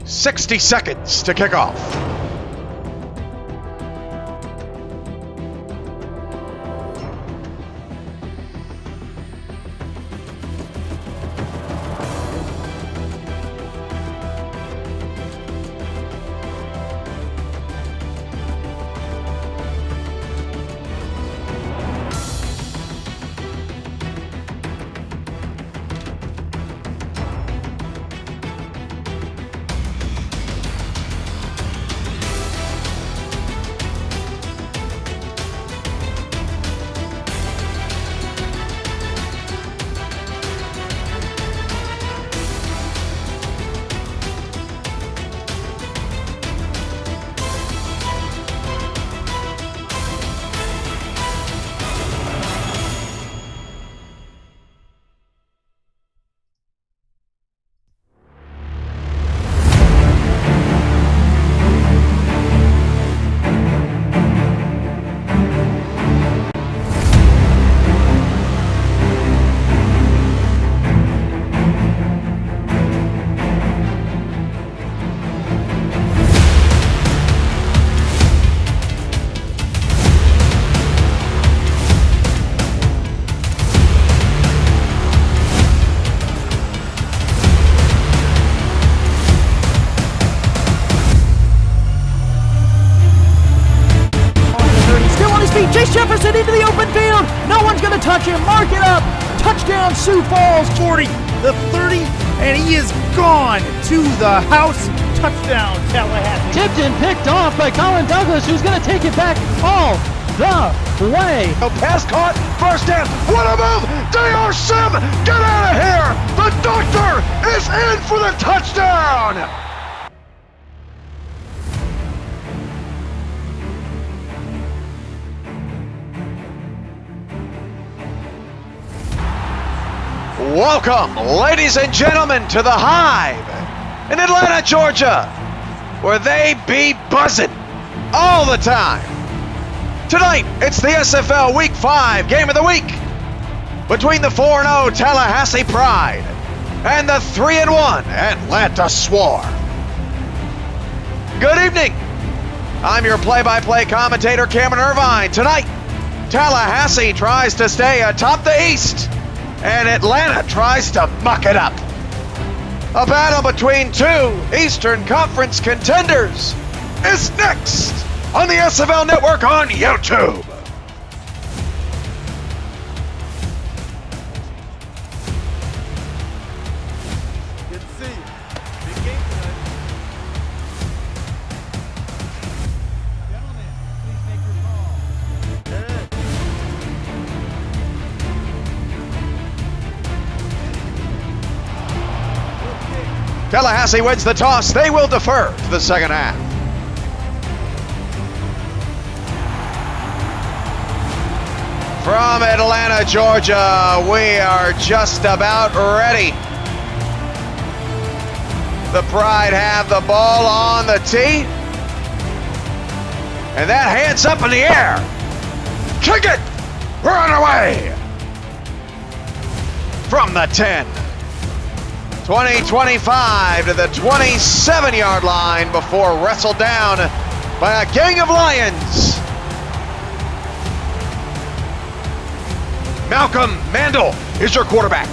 60 seconds to kick off. Chase Jefferson into the open field. No one's going to touch him. Mark it up. Touchdown, Sioux Falls. 40, the 30, and he is gone to the house. Touchdown, Tallahassee. Tipped and picked off by Colin Douglas, who's going to take it back all the way. Pass caught, first down. What a move! D.R. Sim, get out of here! The doctor is in for the touchdown! Welcome, ladies and gentlemen, to the Hive in Atlanta, Georgia, where they be buzzing all the time. Tonight, it's the SFL Week 5 Game of the Week between the 4-0 Tallahassee Pride and the 3-1 Atlanta Swarm. Good evening. I'm your play-by-play commentator, Cameron Irvine. Tonight, Tallahassee tries to stay atop the East, and Atlanta tries to muck it up. A battle between two Eastern Conference contenders is next on the SFL Network on YouTube. Good to see you. Big game tonight. Gentlemen, please make your call. Good. Tallahassee wins the toss. They will defer to the second half. From Atlanta, Georgia, we are just about ready. The Pride have the ball on the tee. And that hands up in the air. Kick it! Run away! From the 10. 20-25 to the 27-yard line before wrestled down by a gang of Lions. Malcolm Mandel is your quarterback.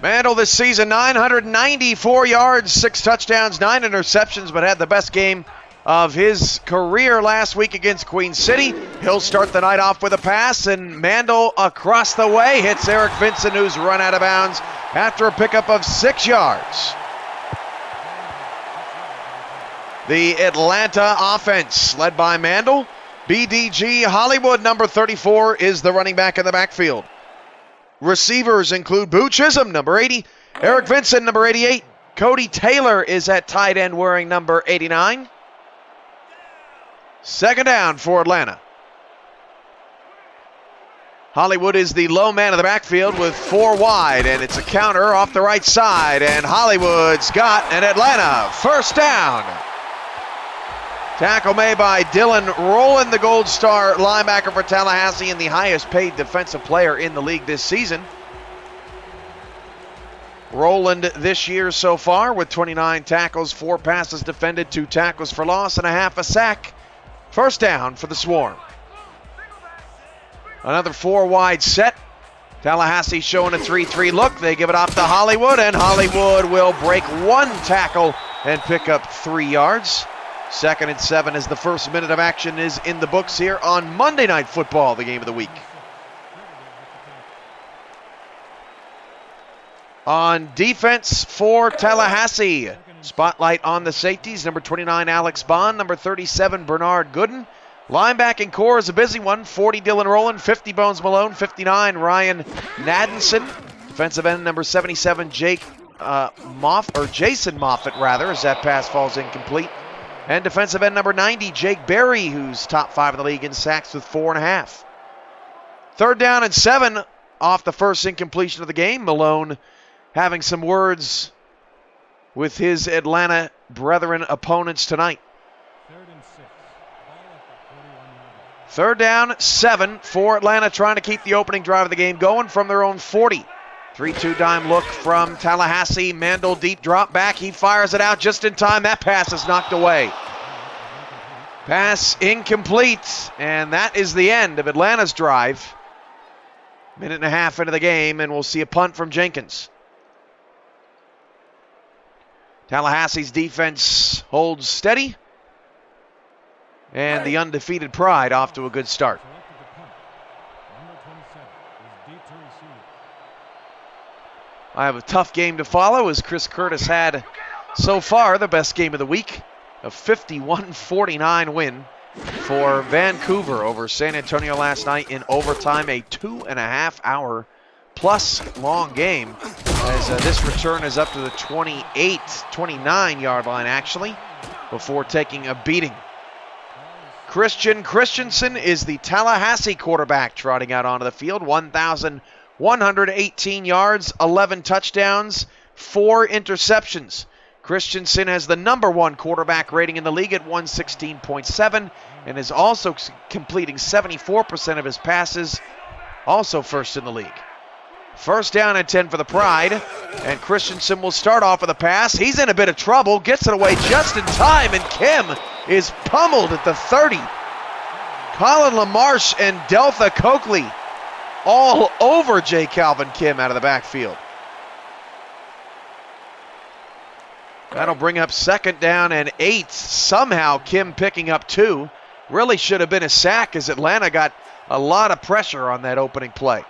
Mandel this season, 994 yards, 6 touchdowns, 9 interceptions, but had the best game of his career last week against Queen City. He'll start the night off with a pass, and Mandel across the way hits Eric Vincent, who's run out of bounds after a pickup of 6 yards. The Atlanta offense, led by Mandel. BDG Hollywood, number 34, is the running back in the backfield. Receivers include Boo Chisholm, number 80. Eric Vincent, number 88. Cody Taylor is at tight end wearing number 89. Second down for Atlanta. Hollywood is the low man of the backfield with 4 wide, and it's a counter off the right side, and Hollywood's got an Atlanta first down. Tackle made by Dylan Rowland, the Gold Star linebacker for Tallahassee and the highest paid defensive player in the league this season. Rowland this year so far with 29 tackles, 4 passes defended, 2 tackles for loss, and a half a sack. First down for the Swarm. Another 4-wide set. Tallahassee showing a 3-3 look. They give it off to Hollywood, and Hollywood will break 1 tackle and pick up 3 yards. 2nd and 7 as the first minute of action is in the books here on Monday Night Football, the game of the week. On defense for Tallahassee, spotlight on the safeties. Number 29, Alex Bond. Number 37, Bernard Gooden. Linebacking core is a busy one. 40, Dylan Rowland. 50, Bones Malone. 59, Ryan Nadinson. Defensive end, number 77, Jason Moffitt, as that pass falls incomplete. And defensive end, number 90, Jake Berry, who's top 5 in the league in sacks with 4.5. 3rd down and 7 off the first incompletion of the game. Malone having some words with his Atlanta brethren opponents tonight. 3rd down, 7 for Atlanta, trying to keep the opening drive of the game going from their own 40. 3-2 dime look from Tallahassee. Mandel deep drop back. He fires it out just in time. That pass is knocked away. Pass incomplete, and that is the end of Atlanta's drive. Minute and a half into the game, and we'll see a punt from Jenkins. Tallahassee's defense holds steady, and the undefeated Pride off to a good start. I have a tough game to follow as Chris Curtis had so far the best game of the week, a 51-49 win for Vancouver over San Antonio last night in overtime, a 2.5-hour plus long game as this return is up to the 29-yard line actually before taking a beating. Christian Christensen is the Tallahassee quarterback trotting out onto the field. 1,118 yards, 11 touchdowns, 4 interceptions. Christensen has the number 1 quarterback rating in the league at 116.7 and is also completing 74% of his passes, also first in the league. 1st down and 10 for the Pride, and Christensen will start off with a pass. He's in a bit of trouble, gets it away just in time, and Kim is pummeled at the 30. Colin LaMarche and Deltha Coakley all over J. Calvin Kim out of the backfield. That'll bring up 2nd down and 8. Somehow Kim picking up 2. Really should have been a sack as Atlanta got a lot of pressure on that opening play.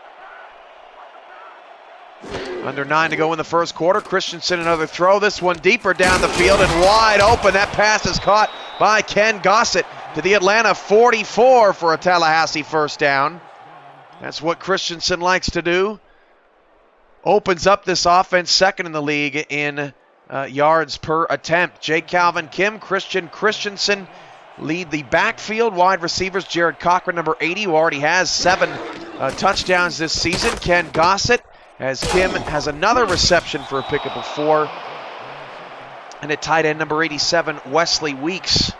Under 9 to go in the first quarter. Christensen another throw. This one deeper down the field and wide open. That pass is caught by Ken Gossett to the Atlanta 44 for a Tallahassee first down. That's what Christensen likes to do. Opens up this offense, 2nd in the league in yards per attempt. Jake Calvin Kim, Christian Christensen lead the backfield. Wide receivers, Jared Cochran, number 80, who already has 7 touchdowns this season. Ken Gossett, as Kim has another reception for a pickup of 4. And at tight end, number 87, Wesley Weeks.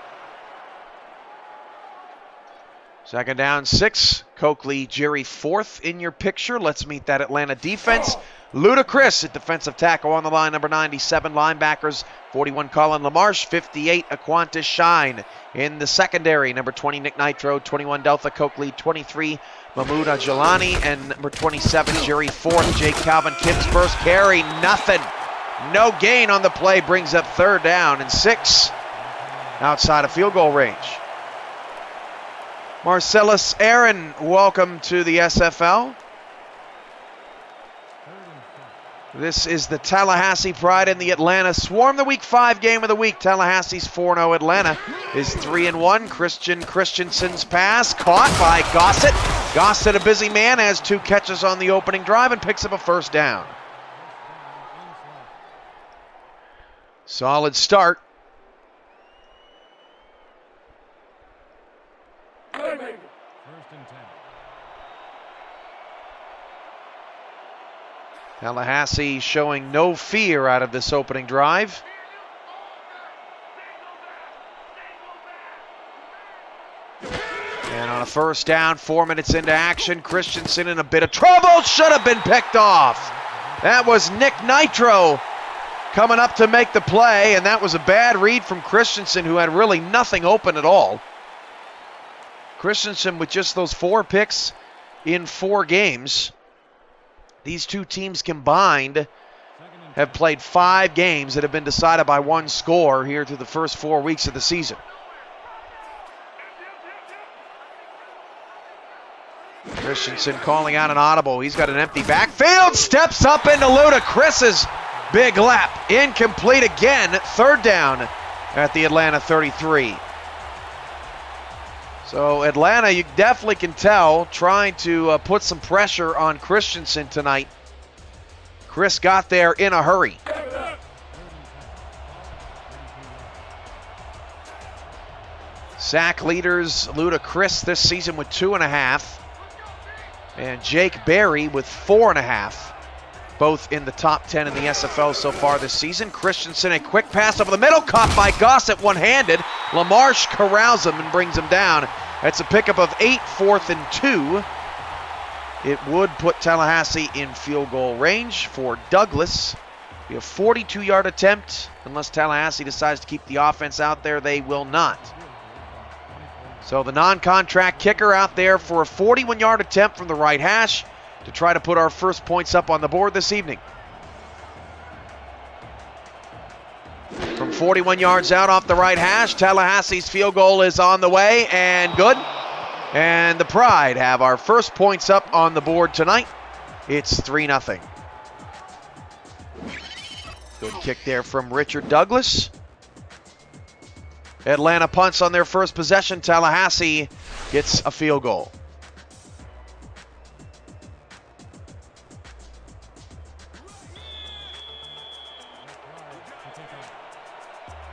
2nd down, 6. Coakley, Jerry 4th in your picture. Let's meet that Atlanta defense. Ludacris at defensive tackle on the line, number 97. Linebackers, 41, Colin LaMarche, 58, Aquantis Shine. In the secondary, number 20, Nick Nitro, 21, Deltha Coakley, 23, Mahmoud Ajalani, and number 27, Jerry 4th. Jake Calvin Kim's first carry, nothing. No gain on the play, brings up 3rd down and 6 outside of field goal range. Marcellus Aaron, welcome to the SFL. This is the Tallahassee Pride and the Atlanta Swarm, the Week 5 game of the week. Tallahassee's 4-0. Atlanta is 3-1. Christian Christensen's pass caught by Gossett. Gossett, a busy man, has 2 catches on the opening drive and picks up a first down. Solid start. Tallahassee showing no fear out of this opening drive. And on a first down, 4 minutes into action, Christensen in a bit of trouble, should have been picked off. That was Nick Nitro coming up to make the play, and that was a bad read from Christensen, who had really nothing open at all. Christensen with just those 4 picks in 4 games. These two teams combined have played 5 games that have been decided by 1 score here through the first 4 weeks of the season. Christensen calling out an audible. He's got an empty backfield. Steps up into Ludacris's big lap. Incomplete again. 3rd down at the Atlanta 33. So Atlanta, you definitely can tell, trying to put some pressure on Christensen tonight. Chris got there in a hurry. Sack leaders, Ludacris this season with 2.5. And Jake Berry with 4.5. Both in the top 10 in the SFL so far this season. Christensen, a quick pass over the middle, caught by Gossett one-handed. LaMarche corrals him and brings him down. That's a pickup of 8, 4th and 2. It would put Tallahassee in field goal range for Douglas. Be a 42-yard attempt. Unless Tallahassee decides to keep the offense out there, they will not. So the non-contract kicker out there for a 41-yard attempt from the right hash to try to put our first points up on the board this evening. From 41 yards out off the right hash, Tallahassee's field goal is on the way and good. And the Pride have our first points up on the board tonight. It's 3-0. Good kick there from Richard Douglas. Atlanta punts on their first possession. Tallahassee gets a field goal.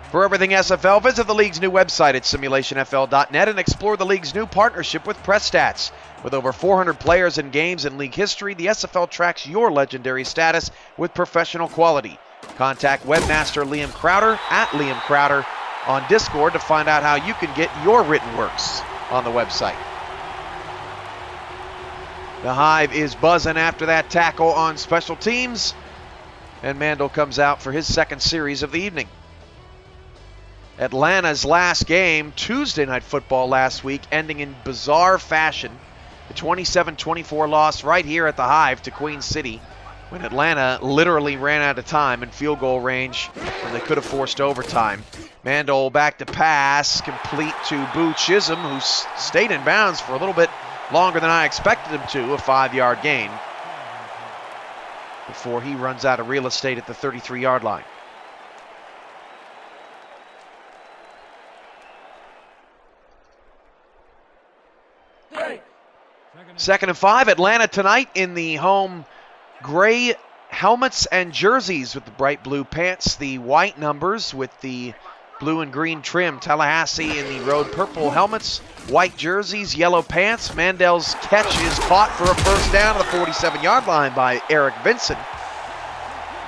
For everything SFL, visit the league's new website at simulationfl.net and explore the league's new partnership with PressStats. With over 400 players and games in league history, the SFL tracks your legendary status with professional quality. Contact webmaster Liam Crowder at Liam Crowder on Discord to find out how you can get your written works on the website. The Hive is buzzing after that tackle on special teams, and Mandel comes out for his second series of the evening. Atlanta's last game, Tuesday Night Football last week, ending in bizarre fashion. The 27-24 loss right here at the Hive to Queen City, when Atlanta literally ran out of time in field goal range when they could have forced overtime. Mandel back to pass, complete to Boo Chisholm, who stayed in bounds for a little bit longer than I expected him to, a 5-yard gain, before he runs out of real estate at the 33-yard line. Second and 5, Atlanta tonight in the home gray helmets and jerseys with the bright blue pants, the white numbers with the blue and green trim. Tallahassee in the road purple helmets, white jerseys, yellow pants. Mandel's catch is caught for a first down at the 47-yard line by Eric Vinson.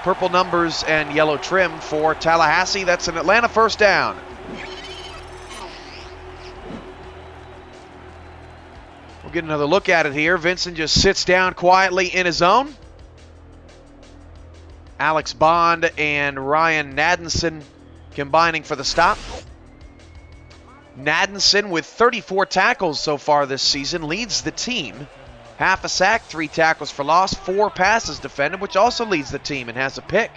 Purple numbers and yellow trim for Tallahassee. That's an Atlanta first down. We'll get another look at it here. Vinson just sits down quietly in his zone. Alex Bond and Ryan Nadenson combining for the stop. Nadenson, with 34 tackles so far this season, leads the team. Half a sack, 3 tackles for loss, 4 passes defended, which also leads the team and has a pick.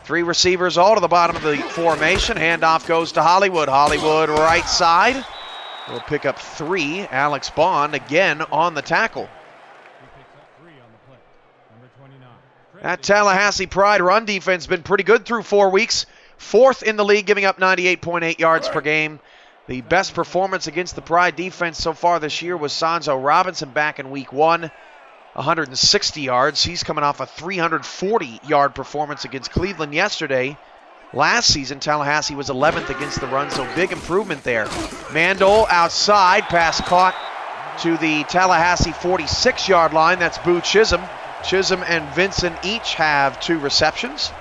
3 receivers all to the bottom of the formation. Handoff goes to Hollywood. Hollywood right side. Will pick up 3. Alex Bond again on the tackle. That Tallahassee Pride run defense has been pretty good through 4 weeks. 4th in the league, giving up 98.8 yards per game. The best performance against the Pride defense so far this year was Sanzo Robinson back in week 1. 160 yards. He's coming off a 340-yard performance against Cleveland yesterday. Last season, Tallahassee was 11th against the run, so big improvement there. Mandel outside, pass caught to the Tallahassee 46-yard line. That's Boo Chisholm. Chisholm and Vinson each have 2 receptions.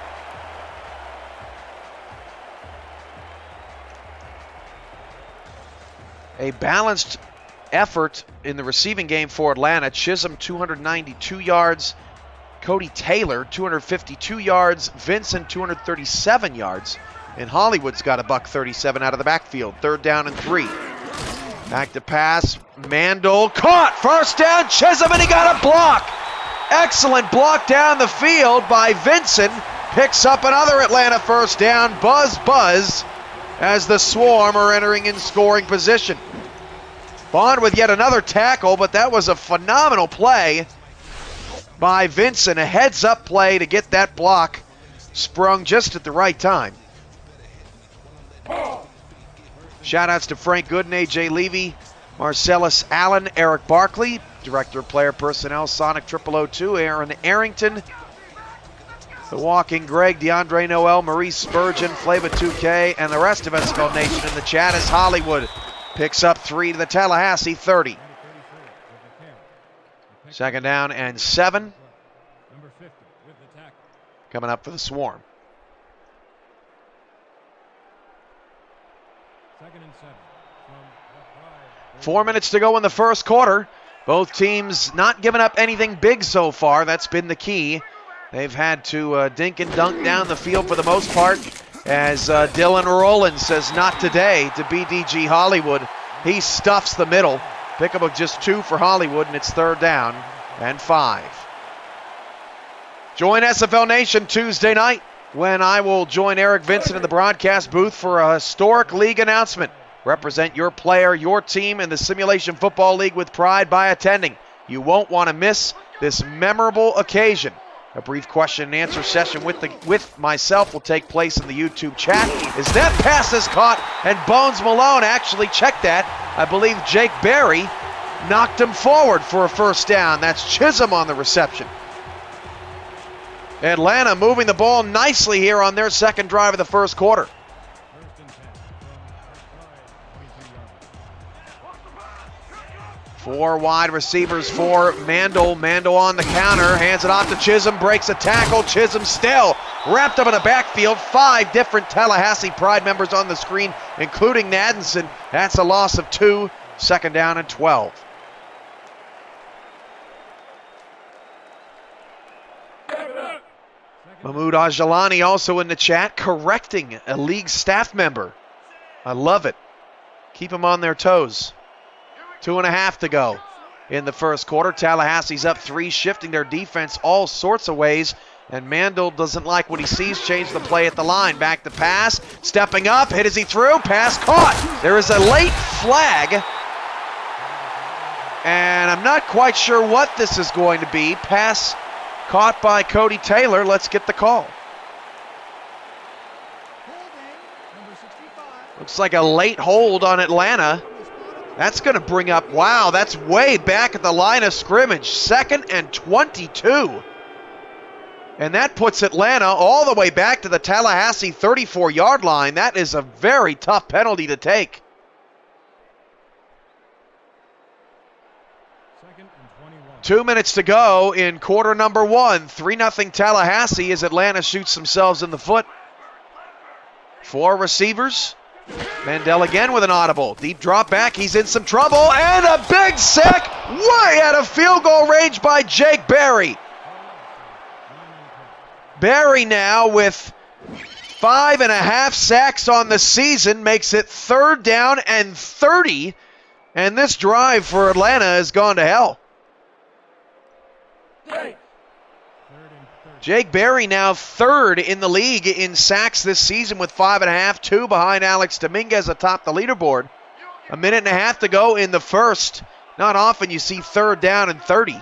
a balanced effort in the receiving game for Atlanta. Chisholm, 292 yards. Cody Taylor, 252 yards. Vincent, 237 yards. And Hollywood's got a $137 out of the backfield. 3rd down and 3. Back to pass. Mandel caught. 1st down. Chisholm, and he got a block. Excellent block down the field by Vincent. Picks up another Atlanta 1st down. Buzz as the Swarm are entering in scoring position. Bond with yet another tackle, but that was a phenomenal play by Vincent. A heads-up play to get that block sprung just at the right time. Shout-outs to Frank Gooden, A.J. Levy, Marcellus Allen, Eric Barkley, Director of Player Personnel, Sonic 0002, Aaron Arrington, The Walking Greg, DeAndre Noel, Maurice Spurgeon, Flava 2K, and the rest of NFL Nation in the chat as Hollywood picks up 3 to the Tallahassee 30. 2nd down and 7. Coming up for the Swarm. 4 minutes to go in the first quarter. Both teams not giving up anything big so far. That's been the key. They've had to dink and dunk down the field for the most part, as Dylan Rowland says not today to BDG Hollywood. He stuffs the middle. Pickup of just 2 for Hollywood, and it's 3rd down and 5. Join SFL Nation Tuesday night when I will join Eric Vincent in the broadcast booth for a historic league announcement. Represent your player, your team in the Simulation Football League with pride by attending. You won't want to miss this memorable occasion. A brief question and answer session with myself will take place in the YouTube chat. As that pass is caught, and Bones Malone actually checked that. I believe Jake Berry knocked him forward for a 1st down. That's Chisholm on the reception. Atlanta moving the ball nicely here on their 2nd drive of the first quarter. 4 wide receivers for Mandel. Mandel on the counter, hands it off to Chisholm, breaks a tackle. Chisholm still wrapped up in the backfield. 5 different Tallahassee Pride members on the screen, including Nadenson. That's a loss of 2, 2nd down and 12. Mahmoud Ajalani also in the chat, correcting a league staff member. I love it. Keep them on their toes. 2.5 to go in the first quarter. Tallahassee's up 3, shifting their defense all sorts of ways. And Mandel doesn't like what he sees, change the play at the line. Back to pass, stepping up, hit as he threw, pass caught. There is a late flag. And I'm not quite sure what this is going to be. Pass caught by Cody Taylor. Let's get the call. Looks like a late hold on Atlanta. That's going to bring up, wow, that's way back at the line of scrimmage. 2nd and 22. And that puts Atlanta all the way back to the Tallahassee 34-yard line. That is a very tough penalty to take. 2nd and 21. 2 minutes to go in quarter number 1. 3-0 Tallahassee as Atlanta shoots themselves in the foot. 4 receivers. Mandel again with an audible. Deep drop back. He's in some trouble. And a big sack way out of field goal range by Jake Berry. Berry now with 5.5 sacks on the season makes it 3rd down and 30. And this drive for Atlanta has gone to hell. Jake Berry now 3rd in the league in sacks this season with 5.5, 2 behind Alex Dominguez atop the leaderboard. 1.5 minutes to go in the first. Not often you see 3rd down and 30.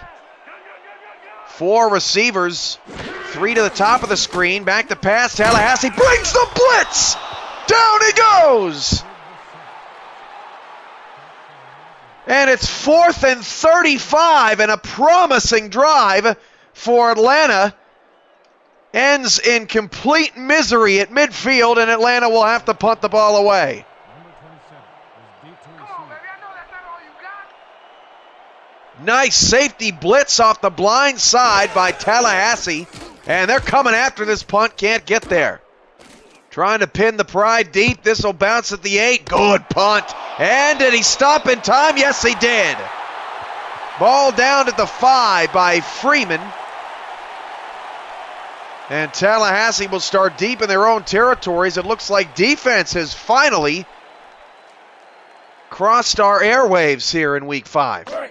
4 receivers, 3 to the top of the screen. Back to pass. Tallahassee brings the blitz. Down he goes. And it's 4th and 35, and a promising drive for Atlanta ends in complete misery at midfield, and Atlanta will have to punt the ball away. Nice safety blitz off the blind side by Tallahassee, and they're coming after this punt, can't get there. Trying to pin the Pride deep. This will bounce at the 8. Good punt. And did he stop in time? Yes, he did. Ball down at the 5 by Freeman. And Tallahassee will start deep in their own territories. It looks like defense has finally crossed our airwaves here in week 5.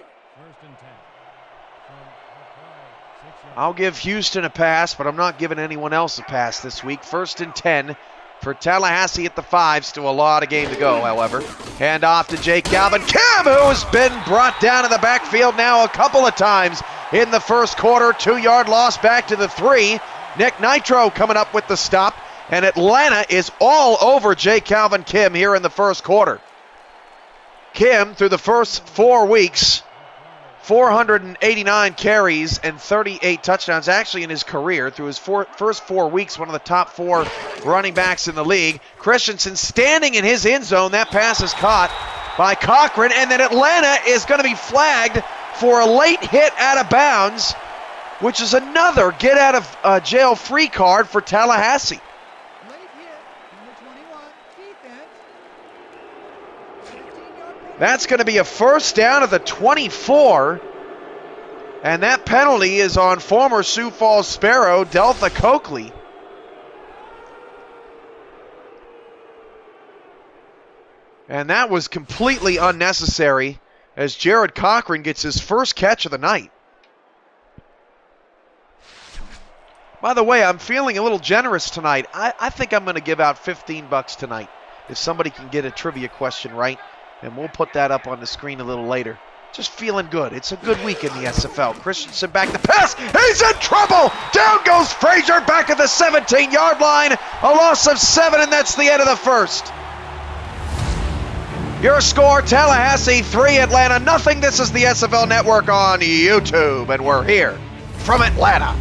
I'll give Houston a pass, but I'm not giving anyone else a pass this week. 1st and 10 for Tallahassee at the 5. Still a lot of game to go, however. Hand off to Jake Calvin. Cam, who's been brought down in the backfield now a couple of times in the first quarter. 2-yard loss back to the 3. Nick Nitro coming up with the stop. And Atlanta is all over Jake Calvin Kim here in the first quarter. Kim, through the first 4 weeks, 489 carries and 38 touchdowns, actually in his career. Through his first 4 weeks, one of the top 4 running backs in the league. Christensen standing in his end zone. That pass is caught by Cochran, and then Atlanta is going to be flagged for a late hit out of bounds, which is another get out of jail free card for Tallahassee. Late hit, number 21, defense. That's going to be a first down at the 24. And that penalty is on former Sioux Falls Sparrow, Deltha Coakley. And that was completely unnecessary as Jared Cochran gets his first catch of the night. By the way, I'm feeling a little generous tonight. I think I'm going to give out $15 tonight if somebody can get a trivia question right. And we'll put that up on the screen a little later. Just feeling good. It's a good week in the SFL. Christensen back to pass. He's in trouble. Down goes Frazier back at the 17-yard line. A loss of 7, and that's the end of the first. Your score, Tallahassee 3, Atlanta nothing. This is the SFL Network on YouTube, and we're here from Atlanta.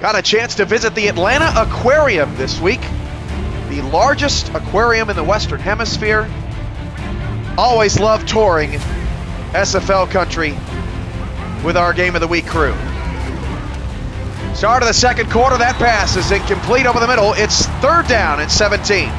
Got a chance to visit the Atlanta Aquarium this week. The largest aquarium in the Western Hemisphere. Always love touring SFL country with our Game of the Week crew. Start of the second quarter, that pass is incomplete over the middle. It's 3rd down and 17.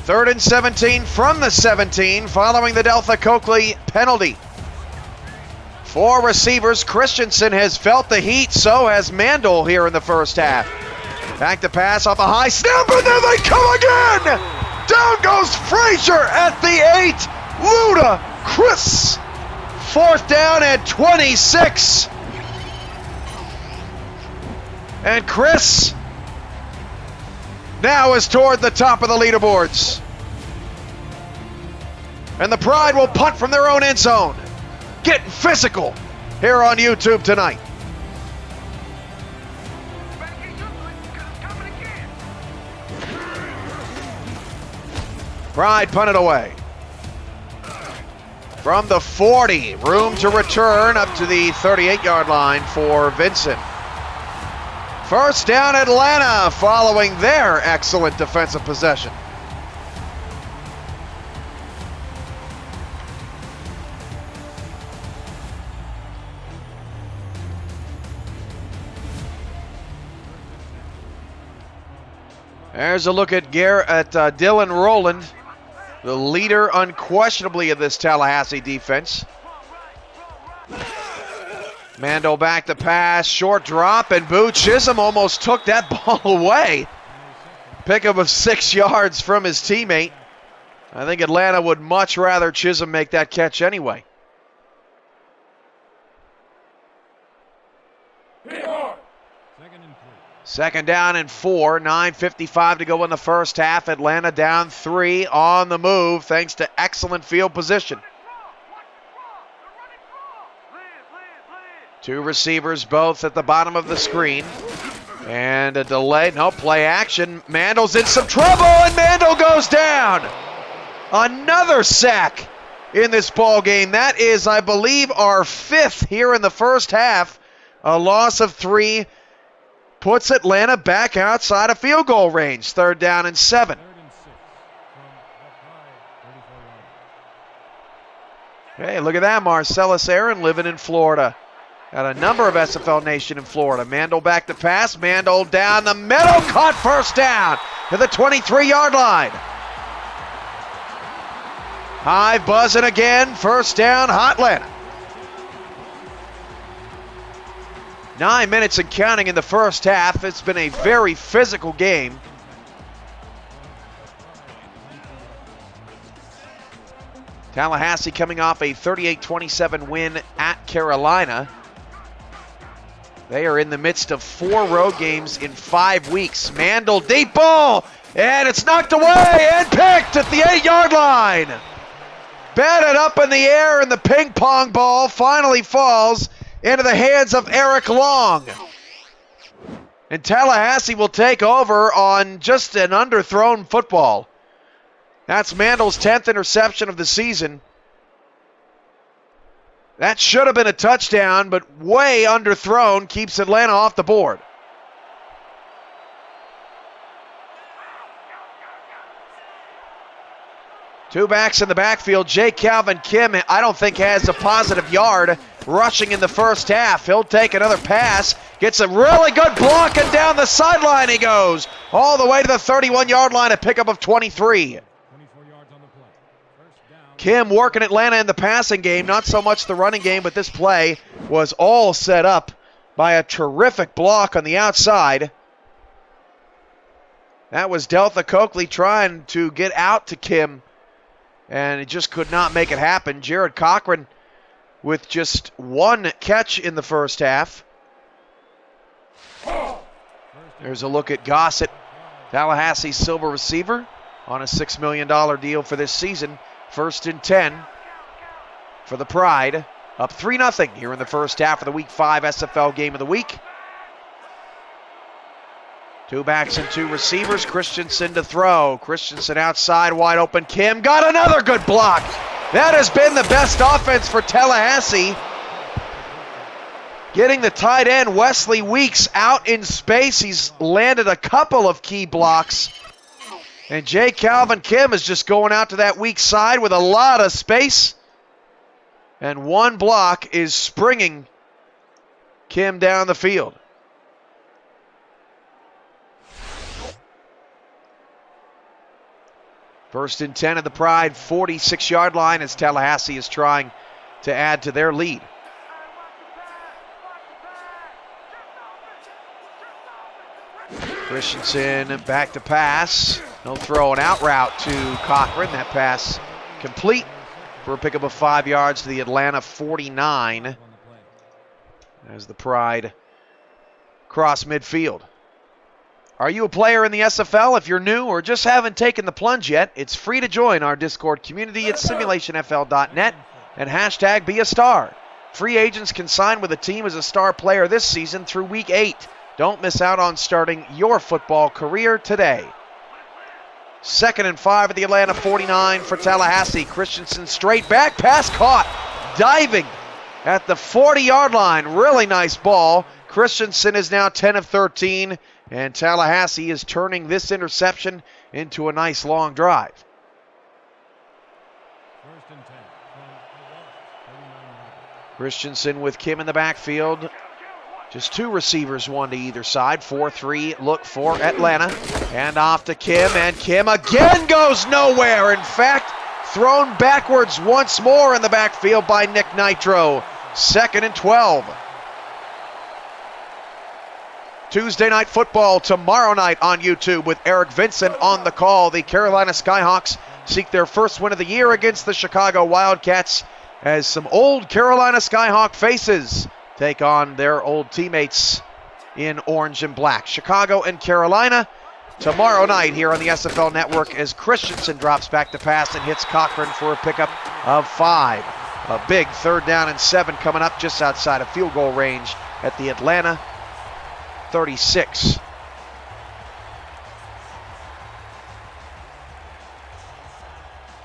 Third and 17 from the 17 following the Deltha Coakley penalty. 4 receivers. Christensen has felt the heat, so has Mandel here in the first half. Back to pass off a high snap, and then they come again! Down goes Frazier at the 8. Luda, Chris. 4th down and 26. And Chris now is toward the top of the leaderboards. And the Pride will punt from their own end zone. Getting physical here on YouTube tonight. Pride punted away. From the 40, room to return up to the 38-yard line for Vincent. First down Atlanta following their excellent defensive possession. There's a look at Dylan Rowland, the leader unquestionably of this Tallahassee defense. Mando back to pass, short drop, and Boo Chisholm almost took that ball away. Pickup of 6 yards from his teammate. I think Atlanta would much rather Chisholm make that catch anyway. Second down and 4, 9:55 to go in the first half. Atlanta down 3 on the move thanks to excellent field position. 2 receivers both at the bottom of the screen. And a delay, no play action. Mandel's in some trouble and Mandel goes down. Another sack in this ball game. That is, I believe, our 5th here in the first half A loss of 3 puts Atlanta back outside of field goal range. 3rd down and 7. Hey, look at that. Marcellus Aaron living in Florida. Got a number of SFL Nation in Florida. Mandel back to pass. Mandel down the middle. Caught 1st down to the 23-yard line. Hive buzzing again. 1st down, Hotlanta. 9 minutes and counting in the first half. It's been a very physical game. Tallahassee coming off a 38-27 win at Carolina. They are in the midst of 4 road games in 5 weeks. Mandel, deep ball, and it's knocked away and picked at the 8-yard line. Batted up in the air, and the ping pong ball finally falls into the hands of Eric Long. And Tallahassee will take over on just an underthrown football. That's Mandel's 10th interception of the season. That should have been a touchdown, but way underthrown, keeps Atlanta off the board. Two backs in the backfield. Jay Calvin Kim, I don't think has a positive yard rushing in the first half. He'll take another pass. Gets a really good block, and down the sideline he goes. All the way to the 31-yard line, a pickup of 23. Kim working Atlanta in the passing game, not so much the running game, but this play was all set up by a terrific block on the outside. That was Deltha Coakley trying to get out to Kim, and it just could not make it happen. Jared Cochran with just 1 catch in the first half. There's a look at Gossett, Tallahassee's silver receiver, on a $6 million deal for this season. 1st and 10 for the Pride. Up 3-0 here in the first half of the Week 5 SFL Game of the Week. 2 backs and 2 receivers. Christensen to throw. Christensen outside, wide open. Kim got another good block. That has been the best offense for Tallahassee. Getting the tight end Wesley Weeks out in space. He's landed a couple of key blocks. And Jay Calvin Kim is just going out to that weak side with a lot of space. And 1 block is springing Kim down the field. First and 10 at the Pride, 46-yard line as Tallahassee is trying to add to their lead. Christensen back to pass. He'll throw an out route to Cochran. That pass complete for a pickup of 5 yards to the Atlanta 49 as the Pride cross midfield. Are you a player in the SFL? If you're new or just haven't taken the plunge yet, it's free to join our Discord community at simulationfl.net and hashtag be a star. Free agents can sign with a team as a star player this season through week 8. Don't miss out on starting your football career today. 2nd and 5 at the Atlanta 49 for Tallahassee. Christensen straight back, pass caught, diving at the 40-yard line. Really nice ball. Christensen is now 10 of 13, and Tallahassee is turning this interception into a nice long drive. Christensen with Kim in the backfield. Just 2 receivers, 1 to either side. 4-3 look for Atlanta. And off to Kim, and Kim again goes nowhere. In fact, thrown backwards once more in the backfield by Nick Nitro. 2nd and 12. Tuesday Night Football tomorrow night on YouTube with Eric Vincent on the call. The Carolina Skyhawks seek their first win of the year against the Chicago Wildcats as some old Carolina Skyhawk faces take on their old teammates in orange and black. Chicago and Carolina tomorrow night here on the SFL Network as Christensen drops back to pass and hits Cochran for a pickup of 5. A big 3rd down and 7 coming up just outside of field goal range at the Atlanta 36.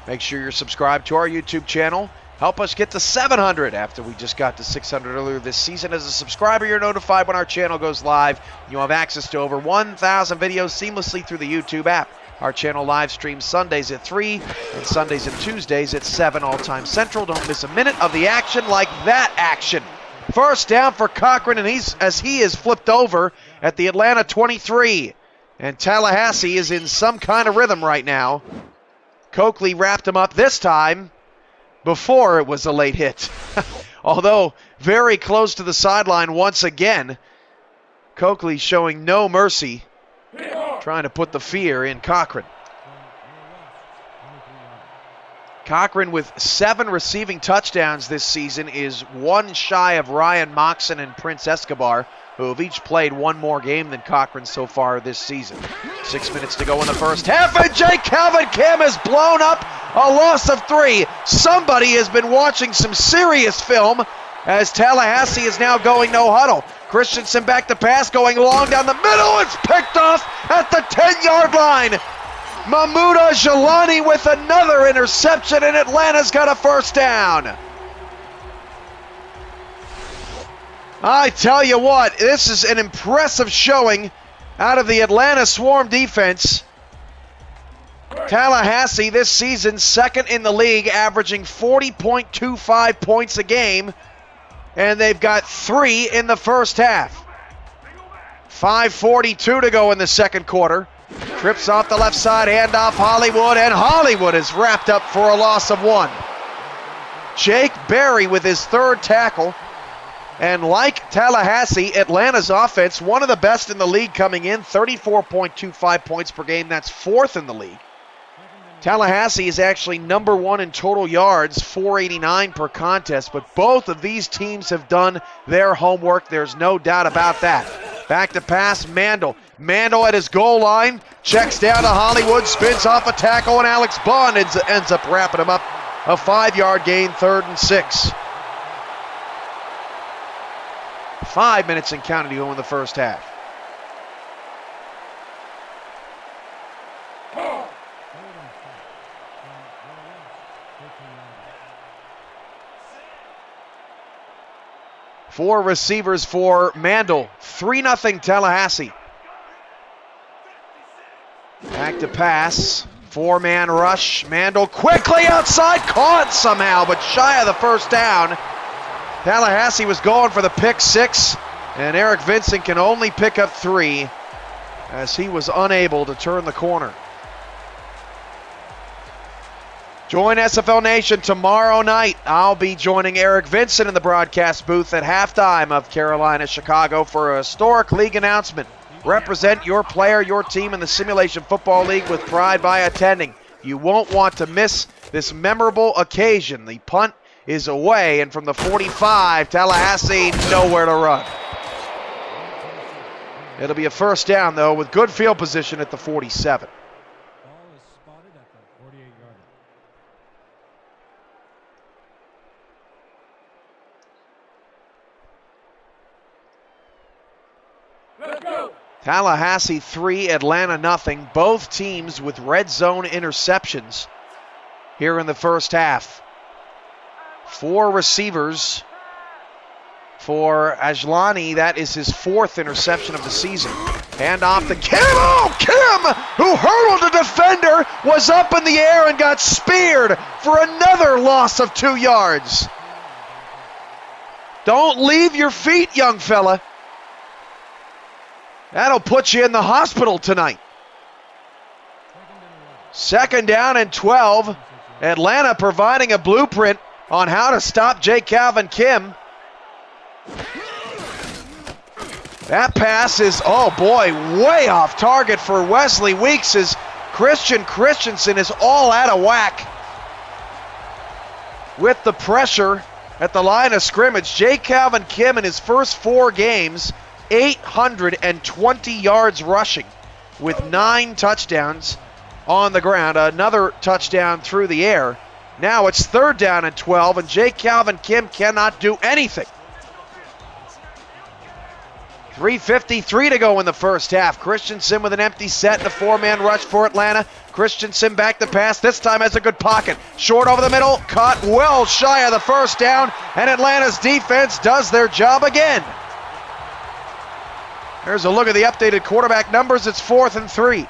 Make sure you're subscribed to our YouTube channel Help us get to 700 after we just got to 600 earlier this season. As a subscriber, you're notified when our channel goes live. You'll have access to over 1,000 videos seamlessly through the YouTube app. Our channel live streams Sundays at 3 and Sundays and Tuesdays at 7 all-time Central. Don't miss a minute of the action like that action. First down for Cochran, and as he is flipped over at the Atlanta 23. And Tallahassee is in some kind of rhythm right now. Coakley wrapped him up this time before it was a late hit. Although very close to the sideline once again. Coakley showing no mercy, trying to put the fear in Cochran. Cochran with 7 receiving touchdowns this season is one shy of Ryan Moxon and Prince Escobar, who have each played one more game than Cochran so far this season. 6 minutes to go in the first half, and Calvin Kim has blown up a loss of 3. Somebody has been watching some serious film as Tallahassee is now going no huddle. Christensen back to pass, going long down the middle. It's picked off at the 10-yard line. Mahmoud Jalani with another interception, and Atlanta's got a first down. I tell you what, this is an impressive showing out of the Atlanta Swarm defense. Tallahassee this season second in the league, averaging 40.25 points a game, and they've got 3 in the first half. 5:42 to go in the second quarter. Trips off the left side, handoff Hollywood, and Hollywood is wrapped up for a loss of 1. Jake Berry with his 3rd tackle. And like Tallahassee, Atlanta's offense, one of the best in the league coming in, 34.25 points per game. That's 4th in the league. Tallahassee is actually number 1 in total yards, 489 per contest, but both of these teams have done their homework. There's no doubt about that. Back to pass, Mandel. Mandel at his goal line, checks down to Hollywood, spins off a tackle, and Alex Bond ends up wrapping him up. A 5-yard gain, 3rd and 6. 5 minutes and counting to go in the first half. Four receivers for Mandel. 3-0 Tallahassee. Back to pass. 4-man rush. Mandel quickly outside. Caught somehow, but shy of the first down. Tallahassee was going for the pick 6, and Eric Vincent can only pick up 3 as he was unable to turn the corner. Join SFL Nation tomorrow night. I'll be joining Eric Vincent in the broadcast booth at halftime of Carolina-Chicago for a historic league announcement. Represent your player, your team in the Simulation Football League with pride by attending. You won't want to miss this memorable occasion. The punt is away, and from the 45, Tallahassee nowhere to run. It'll be a first down, though, with good field position at the 47. Ball is spotted at the 48-yard line. Let's go. Tallahassee 3, Atlanta nothing. Both teams with red zone interceptions here in the first half. 4 receivers for Ajlani. That is his 4th interception of the season. Hand off to Kim. Oh, Kim, who hurdled a defender, was up in the air and got speared for another loss of 2 yards. Don't leave your feet, young fella. That'll put you in the hospital tonight. 2nd down and 12. Atlanta providing a blueprint on how to stop Jake Calvin Kim. That pass is, oh boy, way off target for Wesley Weeks as Christian Christensen is all out of whack with the pressure at the line of scrimmage. Jake Calvin Kim in his first 4 games, 820 yards rushing with 9 touchdowns on the ground, another touchdown through the air. Now it's 3rd down and 12, and Jake Calvin Kim cannot do anything. 3:53 to go in the first half. Christensen with an empty set and a four-man rush for Atlanta. Christensen back to pass. This time has a good pocket. Short over the middle. Caught well shy of the first down. And Atlanta's defense does their job again. There's a look at the updated quarterback numbers. It's 4th and 3.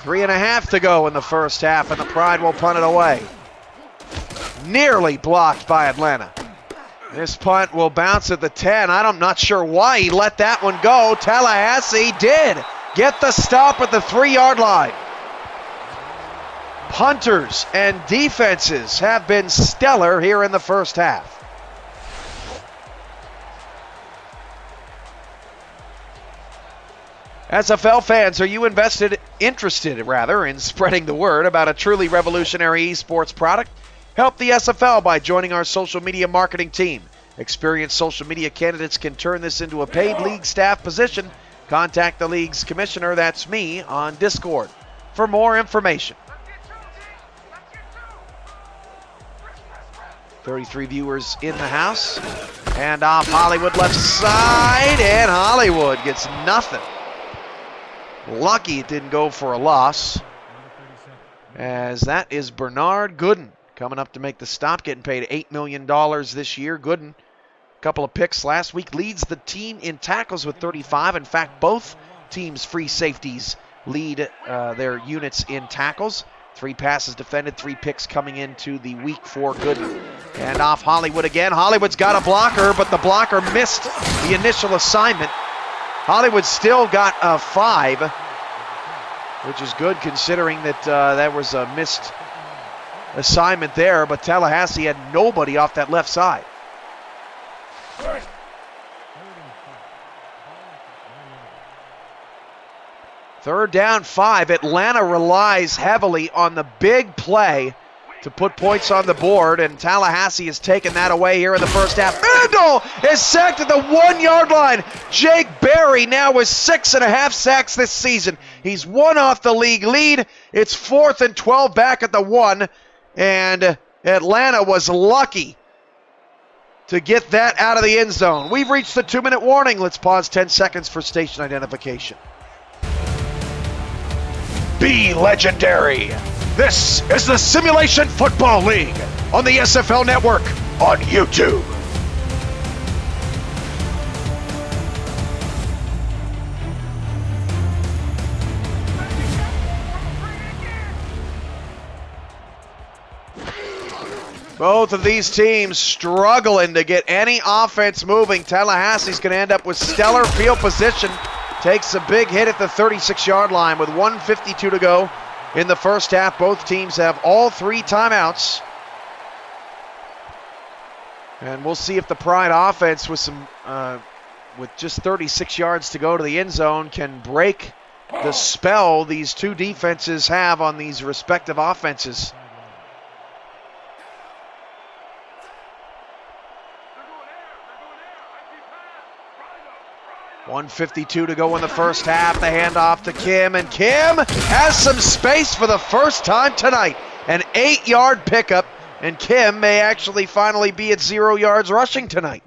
Three and a half to go in the first half, and the Pride will punt it away. Nearly blocked by Atlanta. This punt will bounce at the 10. I'm not sure why he let that one go. Tallahassee did get the stop at the 3-yard line. Punters and defenses have been stellar here in the first half. SFL fans, are you interested in spreading the word about a truly revolutionary esports product? Help the SFL by joining our social media marketing team. Experienced social media candidates can turn this into a paid league staff position. Contact the league's commissioner, that's me, on Discord for more information. 33 viewers in the house. And off Hollywood left side, and Hollywood gets nothing. Lucky it didn't go for a loss, as that is Bernard Gooden coming up to make the stop, getting paid $8 million this year. Gooden, a couple of picks last week, leads the team in tackles with 35. In fact, both teams' free safeties lead their units in tackles. 3 passes defended, 3 picks coming into the week for Gooden. And off Hollywood again. Hollywood's got a blocker, but the blocker missed the initial assignment. Hollywood still got a 5, which is good considering that that was a missed assignment there, but Tallahassee had nobody off that left side. Third down 5. Atlanta relies heavily on the big play to put points on the board, and Tallahassee has taken that away here in the first half. Mandel is sacked at the 1-yard line. Jake Berry now with 6.5 sacks this season. He's 1 off the league lead. It's 4th and 12 back at the 1, and Atlanta was lucky to get that out of the end zone. We've reached the 2-minute warning. Let's pause 10 seconds for station identification. Be legendary. This is the Simulation Football League on the SFL Network on YouTube. Both of these teams struggling to get any offense moving. Tallahassee's going to end up with stellar field position. Takes a big hit at the 36-yard line with 1:52 to go. In the first half, both teams have all 3 timeouts. And we'll see if the Pride offense with just 36 yards to go to the end zone can break the spell these 2 defenses have on these respective offenses. $1:52 to go in the first half. The handoff to Kim, and Kim has some space for the first time tonight. An 8-yard pickup, and Kim may actually finally be at 0 yards rushing tonight.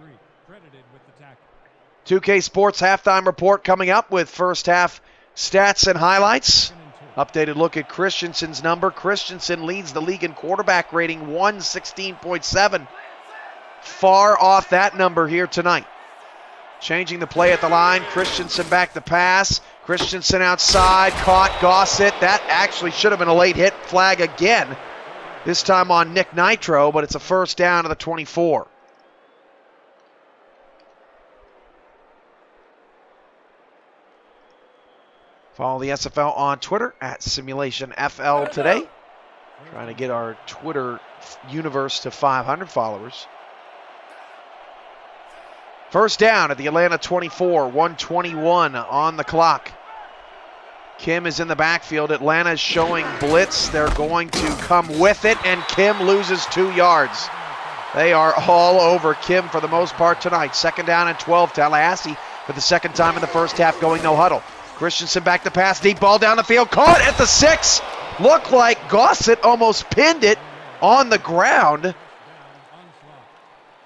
2K Sports halftime report coming up with first half stats and highlights. Updated look at Christensen's number. Christensen leads the league in quarterback rating, 116.7. Far off that number here tonight. Changing the play at the line. Christensen back to pass. Christensen outside. Caught Gossett. That actually should have been a late hit flag again. This time on Nick Nitro, but it's a first down to the 24. Follow the SFL on Twitter at SimulationFL today. Trying to get our Twitter universe to 500 followers. First down at the Atlanta 24, 1:21 on the clock. Kim is in the backfield. Atlanta is showing blitz. They're going to come with it, and Kim loses 2 yards. They are all over Kim for the most part tonight. Second down and 12. Tallahassee for the second time in the first half going no huddle. Christensen back to pass. Deep ball down the field. Caught at the 6. Looked like Gossett almost pinned it on the ground.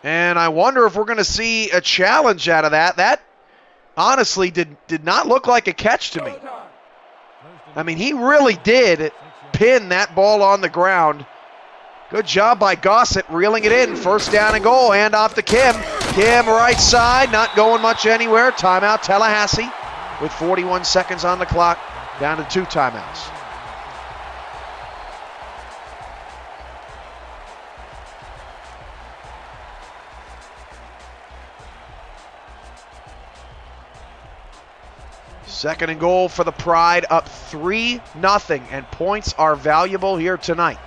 And I wonder if we're going to see a challenge out of that. That honestly did not look like a catch to me. I mean, he really did pin that ball on the ground. Good job by Gossett reeling it in. First down and goal. Hand off to Kim. Kim right side, not going much anywhere. Timeout Tallahassee with 41 seconds on the clock. Down to 2 timeouts. Second and goal for the Pride, up 3-0, and points are valuable here tonight.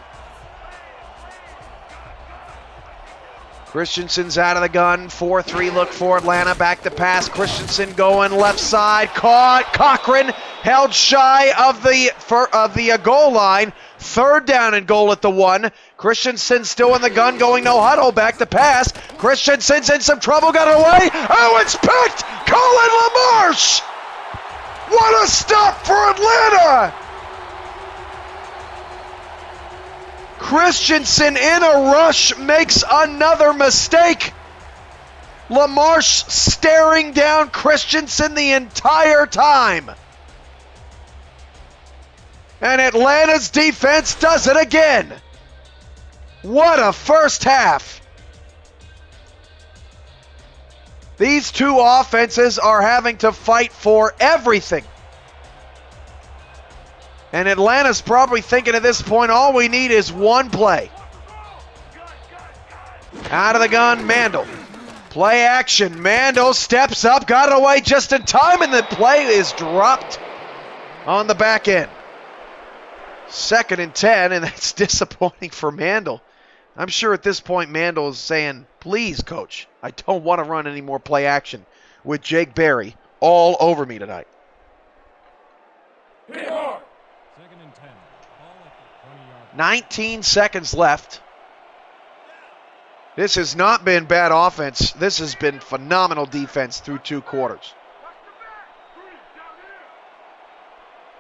Christensen's out of the gun, 4-3 look for Atlanta, back to pass. Christensen going left side, caught. Cochran held shy of the goal line. Third down and goal at the 1. Christensen still in the gun, going no huddle, back to pass. Christensen's in some trouble, got it away. Oh, it's picked! Colin LaMarche! What a stop for Atlanta! Christensen in a rush makes another mistake. LaMarche staring down Christensen the entire time. And Atlanta's defense does it again. What a first half. These two offenses are having to fight for everything. And Atlanta's probably thinking at this point, all we need is one play. Out of the gun, Mandel. Play action. Mandel steps up, got it away just in time, and the play is dropped on the back end. 2nd and 10, and that's disappointing for Mandel. I'm sure at this point Mandel is saying, please, coach, I don't want to run any more play action with Jake Berry all over me tonight. 2nd and 10. 19 seconds left. This has not been bad offense. This has been phenomenal defense through 2 quarters.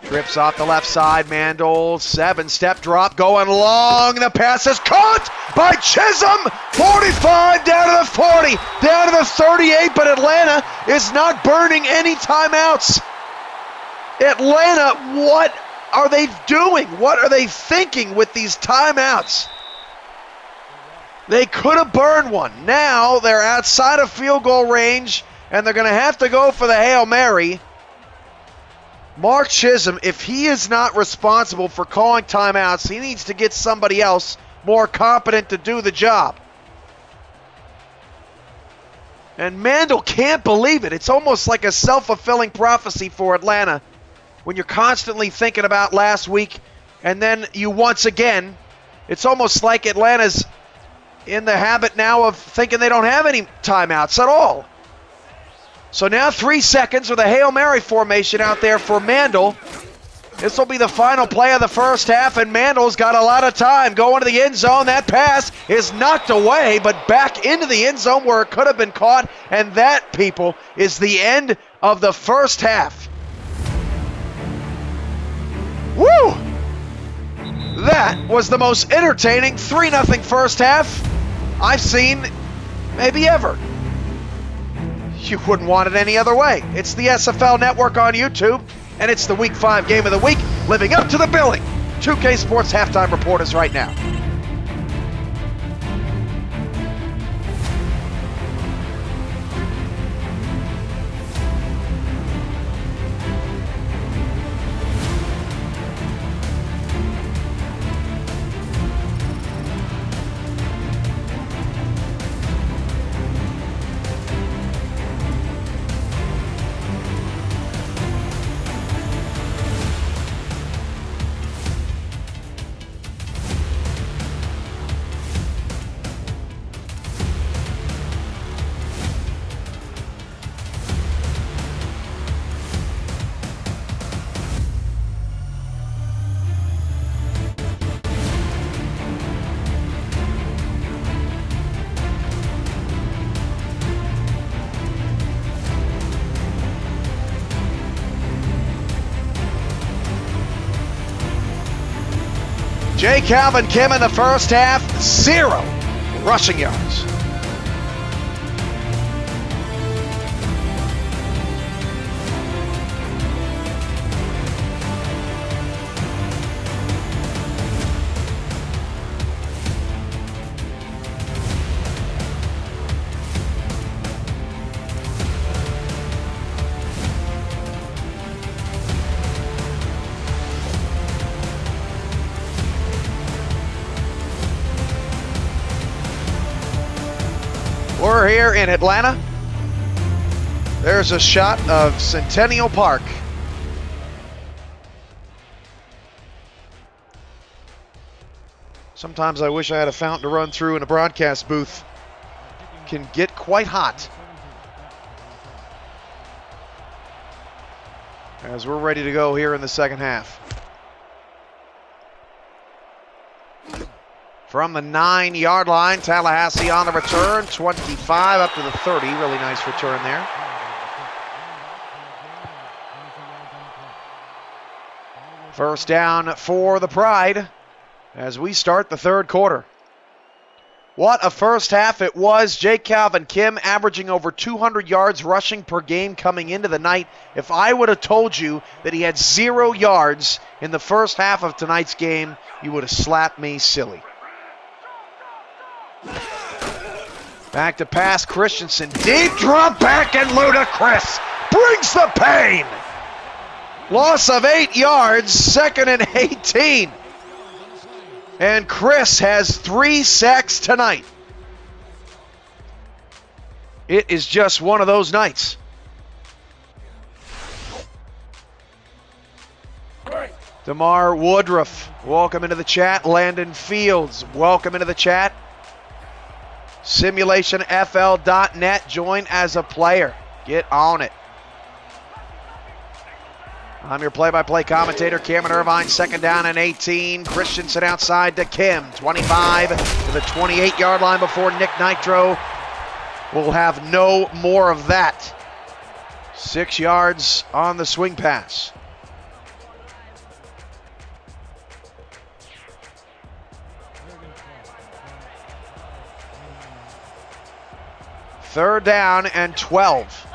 Trips off the left side. Mandel, 7-step drop going long. The pass is caught by Chisholm. 45 down to the 40, down to the 38, but Atlanta is not burning any timeouts. Atlanta, what are they doing? What are they thinking with these timeouts? They could have burned one. Now they're outside of field goal range, and they're going to have to go for the Hail Mary. Mark Chisholm, if he is not responsible for calling timeouts, he needs to get somebody else more competent to do the job. And Mandel can't believe it. It's almost like a self-fulfilling prophecy for Atlanta when you're constantly thinking about last week, and then you once again, it's almost like Atlanta's in the habit now of thinking they don't have any timeouts at all. So now 3 seconds with a Hail Mary formation out there for Mandel. This will be the final play of the first half, and Mandel's got a lot of time going to the end zone. That pass is knocked away, but back into the end zone where it could have been caught, and that, people, is the end of the first half. Woo! That was the most entertaining 3-0 first half I've seen maybe ever. You wouldn't want it any other way. It's the SFL Network on YouTube, and it's the Week 5 Game of the Week, living up to the billing. 2K Sports Halftime Report is right now. J. Calvin Kim in the first half, 0 rushing yards. We're here in Atlanta. There's a shot of Centennial Park. Sometimes I wish I had a fountain to run through in a broadcast booth. Can get quite hot. As we're ready to go here in the second half. From the 9-yard line, Tallahassee on the return, 25 up to the 30. Really nice return there. First down for the Pride as we start the third quarter. What a first half it was. J. Calvin Kim averaging over 200 yards rushing per game coming into the night. If I would have told you that he had 0 yards in the first half of tonight's game, you would have slapped me silly. Back to pass, Christensen. Deep drop back, and Ludacris brings the pain. Loss of 8 yards, 2nd and 18. And Chris has 3 sacks tonight. It is just one of those nights. DeMar Woodruff, welcome into the chat. Landon Fields, welcome into the chat. SimulationFL.net, join as a player. Get on it. I'm your play-by-play commentator, Cameron Irvine. 2nd down and 18. Christensen outside to Kim. 25 to the 28-yard line before Nick Nitro will have no more of that. 6 yards on the swing pass. Third down and 12.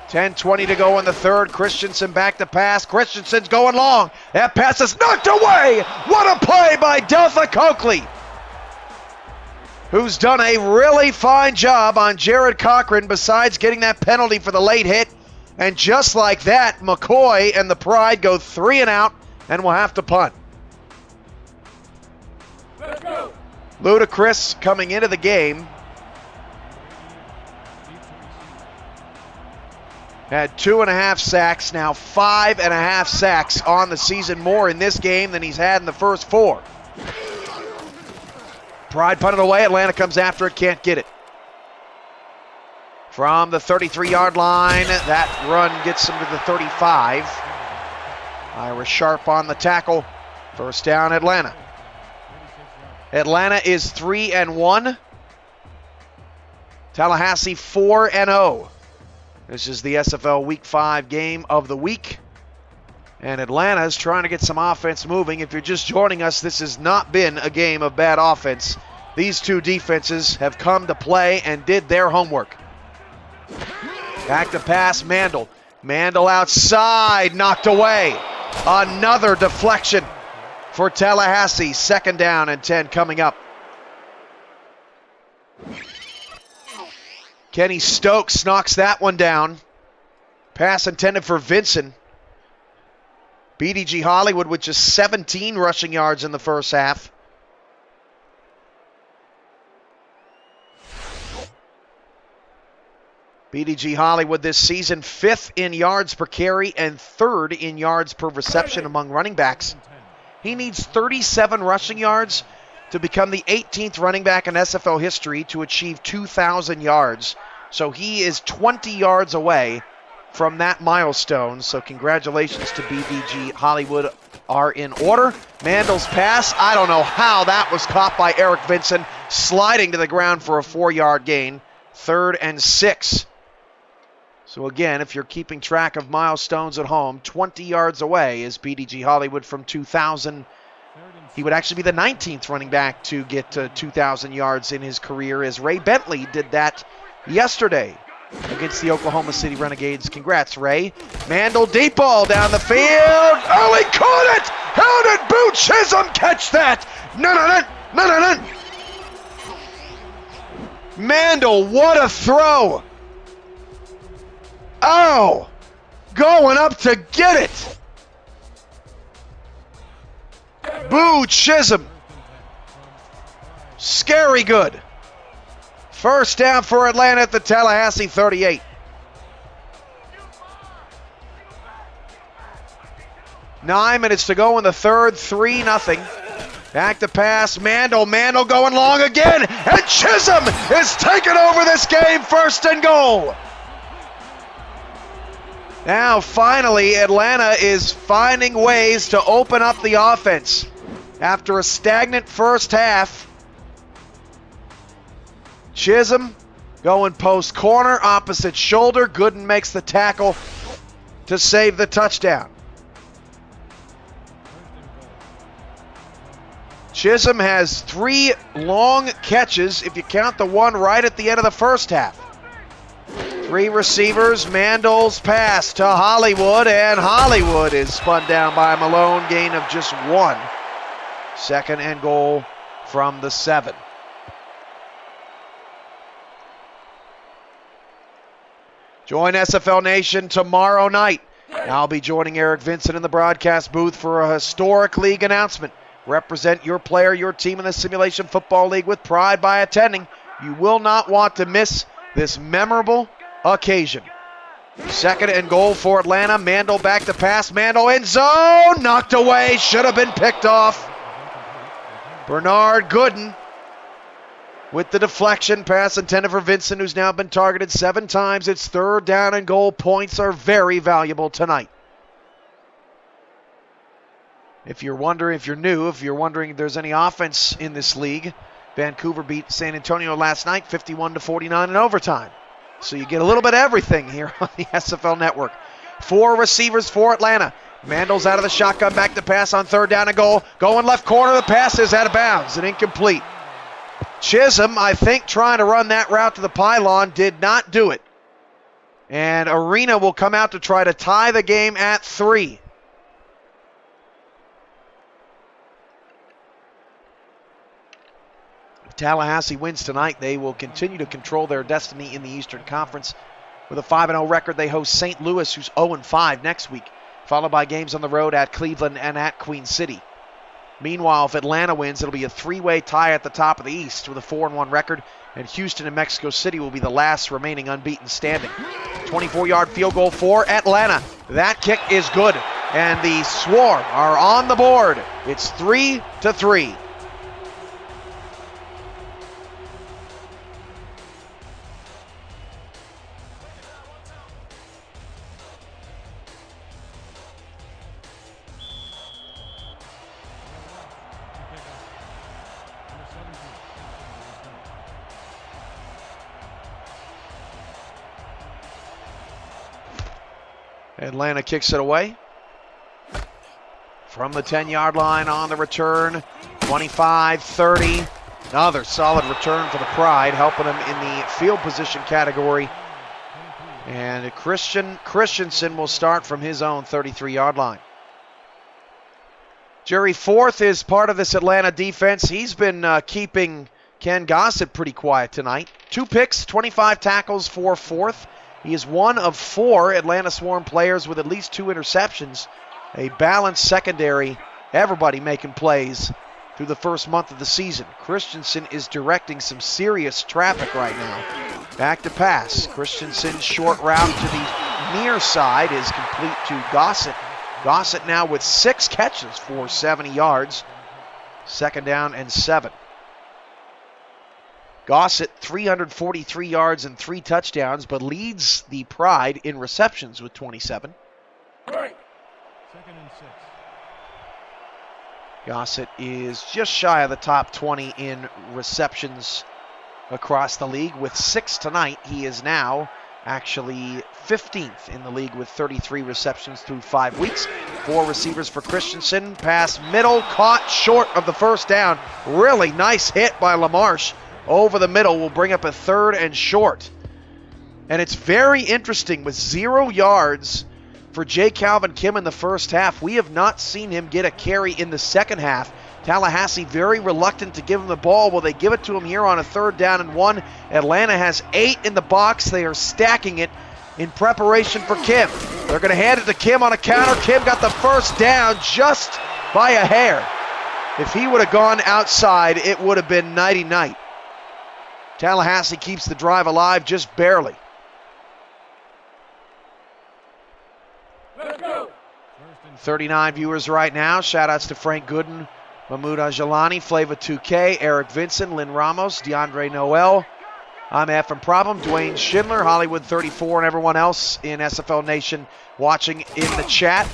10:20 to go in the third. Christensen back to pass. Christensen's going long. That pass is knocked away. What a play by Delta Coakley, who's done a really fine job on Jared Cochran besides getting that penalty for the late hit. And just like that, McCoy and the Pride go 3 and out and will have to punt. Let's go. Ludacris coming into the game had 2.5 sacks, now 5.5 sacks on the season, more in this game than he's had in the first 4. Pride punted away, Atlanta comes after it, can't get it. From the 33-yard line, that run gets him to the 35. Ira Sharp on the tackle, first down Atlanta. Atlanta is 3-1. Tallahassee 4-0. This is the SFL Week 5 game of the week. And Atlanta is trying to get some offense moving. If you're just joining us, this has not been a game of bad offense. These two defenses have come to play and did their homework. Back to pass, Mandel. Mandel outside, knocked away. Another deflection for Tallahassee. 2nd down and 10 coming up. Kenny Stokes knocks that one down. Pass intended for Vincent. BDG Hollywood with just 17 rushing yards in the first half. BDG Hollywood this season 5th in yards per carry and 3rd in yards per reception among running backs. He needs 37 rushing yards to become the 18th running back in SFL history to achieve 2,000 yards. So he is 20 yards away from that milestone. So congratulations to BDG Hollywood are in order. Mandel's pass, I don't know how that was caught by Eric Vincent, sliding to the ground for a 4-yard gain. 3rd and 6. So again, if you're keeping track of milestones at home, 20 yards away is BDG Hollywood from 2,000 He would actually be the 19th running back to get 2,000 yards in his career, as Ray Bentley did that yesterday against the Oklahoma City Renegades. Congrats, Ray. Mandel deep ball down the field. Oh, he caught it! How did Boo Chisholm catch that? No. Mandel, what a throw! Oh, going up to get it. Boo Chisholm. Scary good. First down for Atlanta at the Tallahassee 38. 9 minutes to go in the third, 3-0. Back to pass, Mandel going long again, and Chisholm is taking over this game, 1st and goal. Now, finally, Atlanta is finding ways to open up the offense. After a stagnant first half, Chisholm going post corner, opposite shoulder. Gooden makes the tackle to save the touchdown. Chisholm has 3 long catches, if you count the one right at the end of the first half. 3 receivers, Mandel's pass to Hollywood, and Hollywood is spun down by Malone, gain of just 1. 2nd and goal from the 7. Join SFL Nation tomorrow night. I'll be joining Eric Vincent in the broadcast booth for a historic league announcement. Represent your player, your team in the Simulation Football League with pride by attending. You will not want to miss this memorable occasion. 2nd and goal for Atlanta. Mandel back to pass. Mandel in zone. Knocked away. Should have been picked off. Bernard Gooden with the deflection. Pass intended for Vincent, who's now been targeted 7 times. It's 3rd down and goal. Points are very valuable tonight. If you're wondering if there's any offense in this league, Vancouver beat San Antonio last night 51-49 in overtime. So you get a little bit of everything here on the SFL Network. 4 receivers for Atlanta. Mandel's out of the shotgun, back to pass on 3rd down and goal. Going left corner, the pass is out of bounds and incomplete. Chisholm, I think, trying to run that route to the pylon, did not do it. And Arena will come out to try to tie the game at 3. If Tallahassee wins tonight, they will continue to control their destiny in the Eastern Conference. With a 5-0 record, they host St. Louis, who's 0-5 next week, followed by games on the road at Cleveland and at Queen City. Meanwhile, if Atlanta wins, it'll be a 3-way tie at the top of the East with a 4-1 record, and Houston and Mexico City will be the last remaining unbeaten standing. 24-yard field goal for Atlanta. That kick is good, and the Swarm are on the board. It's 3-3. Atlanta kicks it away from the 10-yard line on the return. 25-30. Another solid return for the Pride, helping them in the field position category. And Christensen will start from his own 33-yard line. Jerry Forth is part of this Atlanta defense. He's been keeping Ken Gossett pretty quiet tonight. 2 picks, 25 tackles for Forth. He is one of 4 Atlanta Swarm players with at least 2 interceptions. A balanced secondary, everybody making plays through the first month of the season. Christensen is directing some serious traffic right now. Back to pass. Christensen's short route to the near side is complete to Gossett. Gossett now with 6 catches for 70 yards. 2nd down and 7. Gossett, 343 yards and 3 touchdowns, but leads the Pride in receptions with 27. 2nd and 6. Gossett is just shy of the top 20 in receptions across the league with 6 tonight. He is now actually 15th in the league with 33 receptions through 5 weeks. 4 receivers for Christensen. Pass middle, caught short of the first down. Really nice hit by LaMarche over the middle. Will bring up a 3rd and short. And it's very interesting with 0 yards for J. Calvin Kim in the first half. We have not seen him get a carry in the second half. Tallahassee very reluctant to give him the ball. Will they give it to him here on a 3rd down and 1? Atlanta has 8 in the box. They are stacking it in preparation for Kim. They're going to hand it to Kim on a counter. Kim got the first down just by a hair. If he would have gone outside, it would have been nighty-night. Tallahassee keeps the drive alive just barely. Let's go. 39 viewers right now. Shout-outs to Frank Gooden, Mahmoud Ajalani, Flava 2K, Eric Vincent, Lynn Ramos, DeAndre Noel. I'm Ephraim Problem, Dwayne Schindler, Hollywood 34, and everyone else in SFL Nation watching in the chat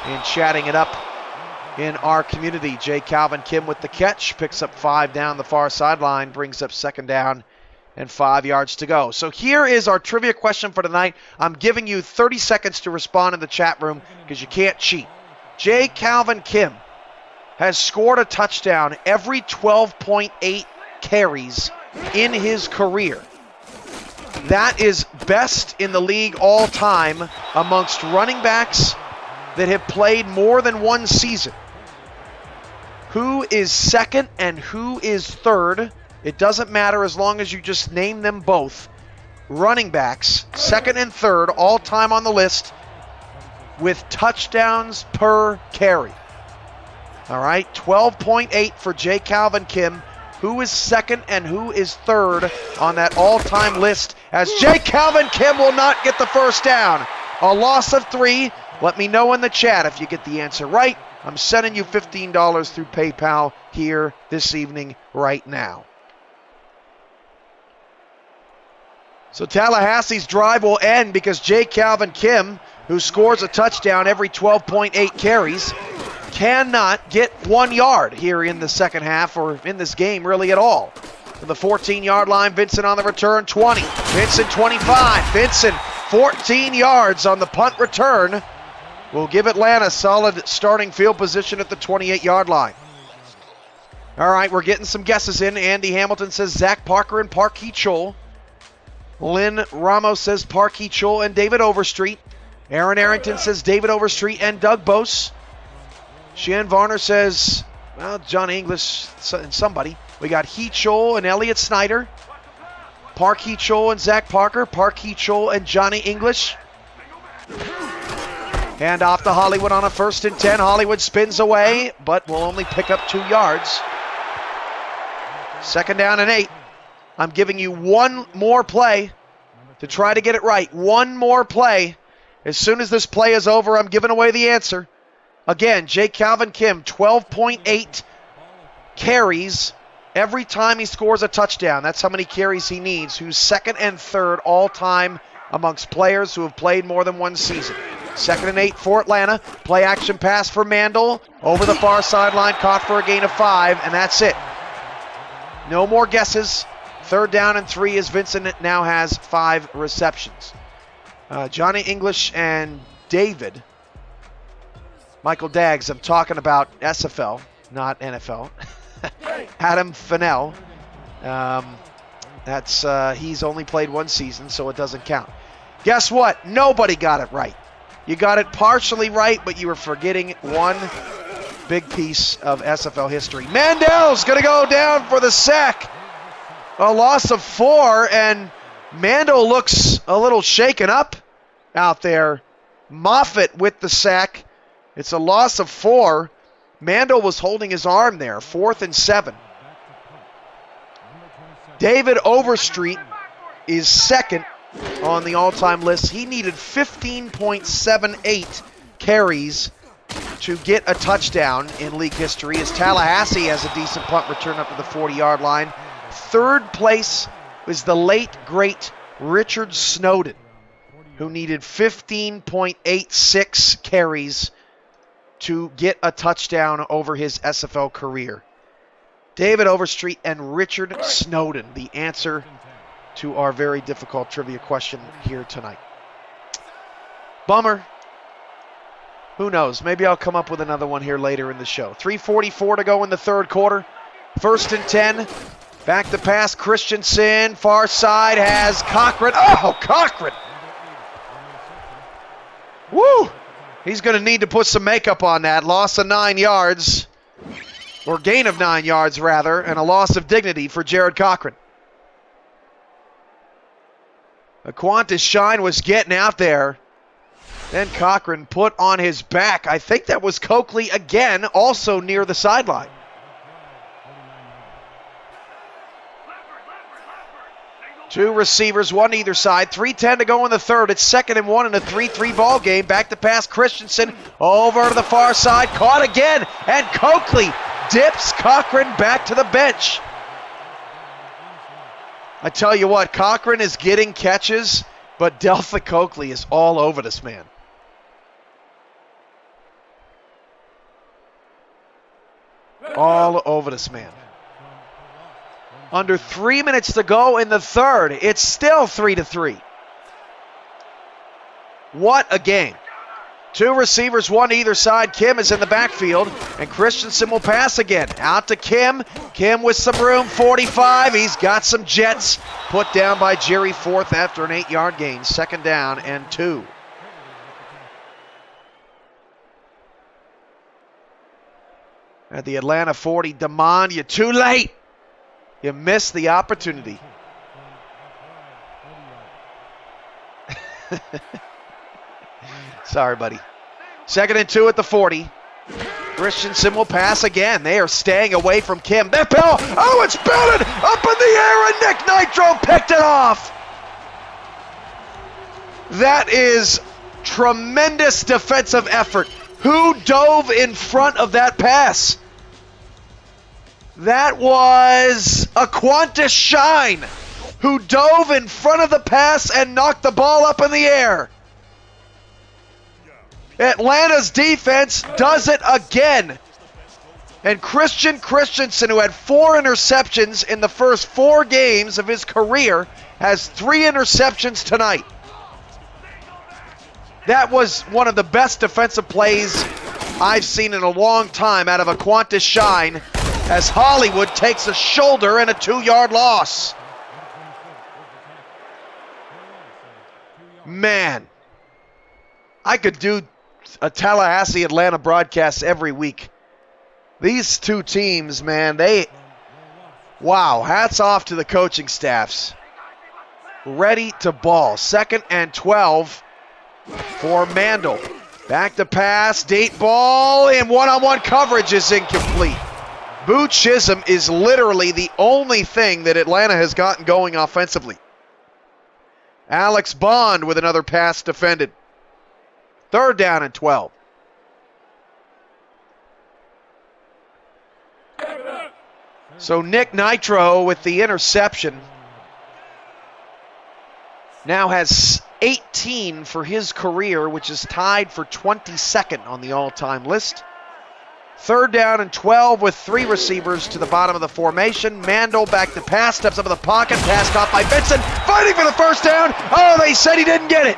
and chatting it up in our community. J. Calvin Kim with the catch, picks up 5 down the far sideline, brings up 2nd down and 5 yards to go. So here is our trivia question for tonight. I'm giving you 30 seconds to respond in the chat room because you can't cheat. J. Calvin Kim has scored a touchdown every 12.8 carries in his career. That is best in the league all time amongst running backs that have played more than one season. Who is second and who is third? It doesn't matter as long as you just name them both. Running backs, second and third, all time on the list with touchdowns per carry. All right, 12.8 for J. Calvin Kim. Who is second and who is third on that all-time list, as J. Calvin Kim will not get the first down. A loss of 3. Let me know in the chat if you get the answer right. I'm sending you $15 through PayPal here this evening right now. So Tallahassee's drive will end because J. Calvin Kim, who scores a touchdown every 12.8 carries, cannot get 1 yard here in the second half or in this game really at all. To the 14-yard line, Vincent on the return, 20. Vincent 25. Vincent 14 yards on the punt return. Will give Atlanta solid starting field position at the 28-yard line. All right, we're getting some guesses in. Andy Hamilton says Zach Parker and Parkey Chol. Lynn Ramos says Parkey Chol and David Overstreet. Aaron Arrington says David Overstreet and Doug Bose. Shan Varner says, well, John English and somebody. We got Heat Chol and Elliott Snyder. Park Heat Chol and Zach Parker. Park Heat Chol and Johnny English. Hand off to Hollywood on a 1st and 10. Hollywood spins away, but will only pick up 2 yards. 2nd down and 8. I'm giving you one more play to try to get it right. One more play. As soon as this play is over, I'm giving away the answer. Again, J. Calvin Kim, 12.8 carries every time he scores a touchdown. That's how many carries he needs. Who's second and third all time amongst players who have played more than one season. 2nd and 8 for Atlanta. Play action pass for Mandel. Over the far sideline, caught for a gain of 5, and that's it. No more guesses. 3rd down and 3 as Vincent now has 5 receptions. Johnny English and David. Michael Daggs, I'm talking about SFL, not NFL. Adam Fennell. He's only played one season, so it doesn't count. Guess what? Nobody got it right. You got it partially right, but you were forgetting one big piece of SFL history. Mandel's going to go down for the sack. A loss of 4, and Mandel looks a little shaken up out there. Moffitt with the sack. It's a loss of 4. Mandel was holding his arm there. 4th and 7. David Overstreet is second on the all-time list. He needed 15.78 carries to get a touchdown in league history, as Tallahassee has a decent punt return up to the 40-yard line. 3rd place was the late, great Richard Snowden, who needed 15.86 carries to get a touchdown over his SFL career. David Overstreet and Richard Snowden, the answer to our very difficult trivia question here tonight. Bummer. Who knows? Maybe I'll come up with another one here later in the show. 3:44 to go in the third quarter. 1st and 10. Back to pass. Christensen. Far side has Cochran. Oh, Cochran! Woo! He's going to need to put some makeup on that. Loss of 9 yards. Or gain of 9 yards, rather. And a loss of dignity for Jared Cochran. Aquantis Shine was getting out there. Then Cochran put on his back. I think that was Coakley again, also near the sideline. Two receivers, one either side. 3:10 to go in the third. It's 2nd and 1 in a 3-3 ball game. Back to pass Christensen over to the far side. Caught again. And Coakley dips Cochran back to the bench. I tell you what, Cochran is getting catches, but Delta Coakley is all over this man. All over this man. Under 3 minutes to go in the third. It's still 3-3. What a game. Two receivers, one either side. Kim is in the backfield, and Christensen will pass again. Out to Kim. Kim with some room, 45. He's got some jets. Put down by Jerry Forth after an 8-yard gain. 2nd down and 2. At the Atlanta 40, Damon, you're too late. You missed the opportunity. Sorry, buddy. 2nd and 2 at the 40. Christensen will pass again. They are staying away from Kim. That ball, oh, it's batted up in the air, and Nick Nitro picked it off. That is tremendous defensive effort. Who dove in front of that pass? That was Aquantis Shine, who dove in front of the pass and knocked the ball up in the air. Atlanta's defense does it again. And Christian Christensen, who had 4 interceptions in the first 4 games of his career, has 3 interceptions tonight. That was one of the best defensive plays I've seen in a long time out of Aquantis Shine, as Hollywood takes a shoulder and a 2-yard loss. Man, I could do a Tallahassee Atlanta broadcast every week. These two teams, man, wow, hats off to the coaching staffs. Ready to ball. 2nd and 12 for Mandel. Back to pass, deep ball, and one-on-one coverage is incomplete. Boo Chisholm is literally the only thing that Atlanta has gotten going offensively. Alex Bond with another pass defended. 3rd down and 12. So Nick Nitro with the interception now has 18 for his career, which is tied for 22nd on the all-time list. 3rd down and 12 with 3 receivers to the bottom of the formation. Mandel back to pass, steps up in the pocket, pass caught by Vincent, fighting for the 1st down. Oh, they said he didn't get it.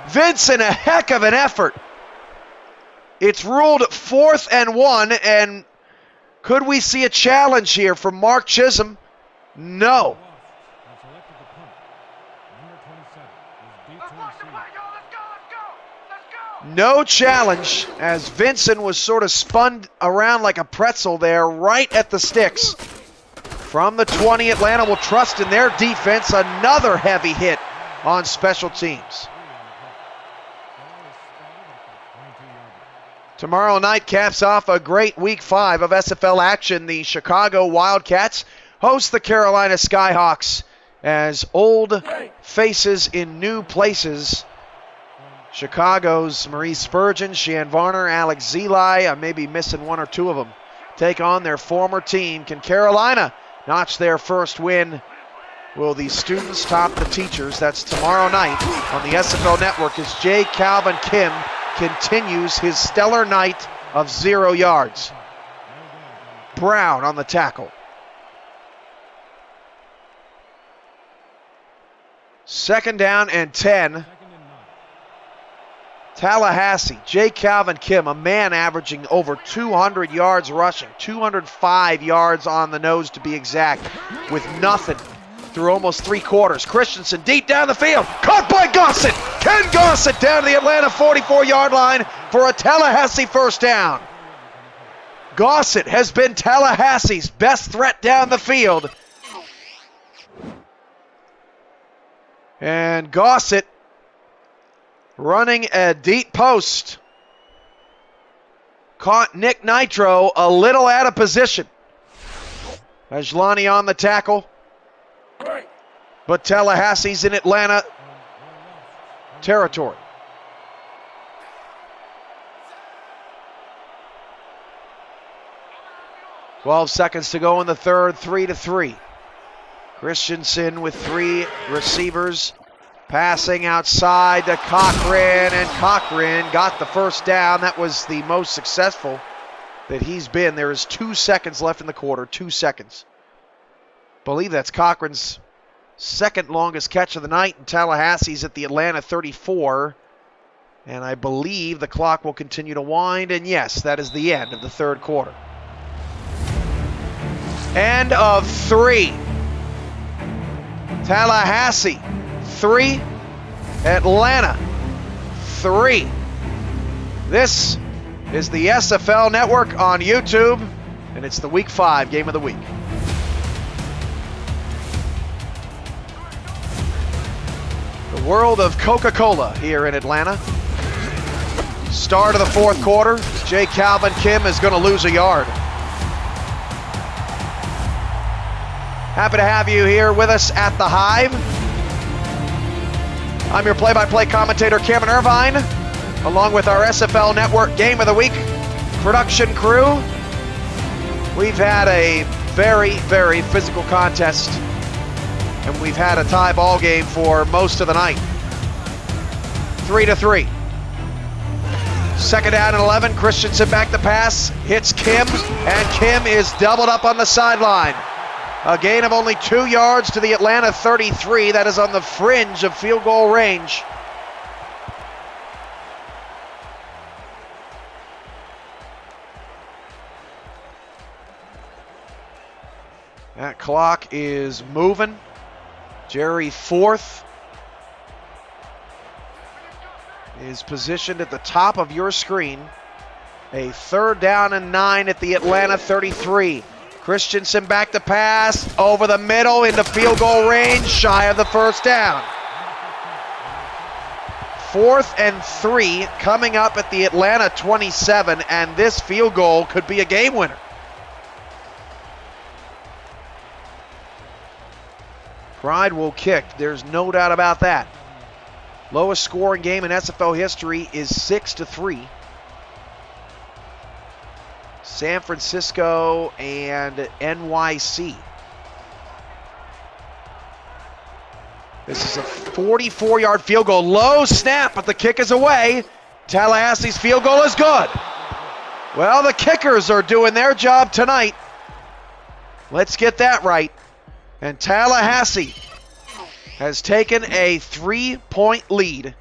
Vincent, a heck of an effort. It's ruled 4th and 1, and could we see a challenge here from Mark Chisholm? No. No challenge, as Vincent was sort of spun around like a pretzel there, right at the sticks. From the 20, Atlanta will trust in their defense. Another heavy hit on special teams. Tomorrow night caps off a great Week 5 of SFL action. The Chicago Wildcats host the Carolina Skyhawks as old faces in new places. Chicago's Marie Spurgeon, Sheehan Varner, Alex Zeli, I may be missing one or two of them, take on their former team. Can Carolina notch their first win? Will the students top the teachers? That's tomorrow night on the SFL Network as J. Calvin Kim continues his stellar night of 0 yards. Brown on the tackle. 2nd down and 10. Tallahassee, J. Calvin Kim, a man averaging over 200 yards rushing, 205 yards on the nose to be exact, with nothing through almost 3 quarters. Christensen deep down the field, caught by Gossett. Ken Gossett down to the Atlanta 44-yard line for a Tallahassee first down. Gossett has been Tallahassee's best threat down the field. And Gossett running a deep post. Caught Nick Nitro a little out of position. Ajlani on the tackle. But Tallahassee's in Atlanta territory. "12 seconds to go in the third, 3-3. Christensen with 3 receivers. Passing outside to Cochran, and Cochran got the first down. That was the most successful that he's been. There is 2 seconds left in the quarter, 2 seconds. Believe that's Cochran's second longest catch of the night, and Tallahassee's at the Atlanta 34. And I believe the clock will continue to wind, and yes, that is the end of the third quarter. End of 3. Tallahassee 3, Atlanta 3. This is the SFL Network on YouTube, and it's the Week 5 Game of the Week. The world of Coca-Cola here in Atlanta. Start of the fourth quarter. J. Calvin Kim is going to lose a yard. Happy to have you here with us at the Hive. I'm your play-by-play commentator, Cameron Irvine, along with our SFL Network Game of the Week production crew. We've had a very, very physical contest, and we've had a tie ball game for most of the night. 3-3. Second down and 11. Christensen back to pass, hits Kim, and Kim is doubled up on the sideline. A gain of only 2 yards to the Atlanta 33. That is on the fringe of field goal range. That clock is moving. Jerry Forth is positioned at the top of your screen. A third down and 9 at the Atlanta 33. Christensen back to pass, over the middle into field goal range, shy of the first down. 4th and 3 coming up at the Atlanta 27, and this field goal could be a game winner. Pride will kick, there's no doubt about that. Lowest scoring game in SFL history is 6-3. San Francisco and NYC. This is a 44-yard field goal. Low snap, but the kick is away. Tallahassee's field goal is good. Well, the kickers are doing their job tonight. Let's get that right. And Tallahassee has taken a 3-point lead.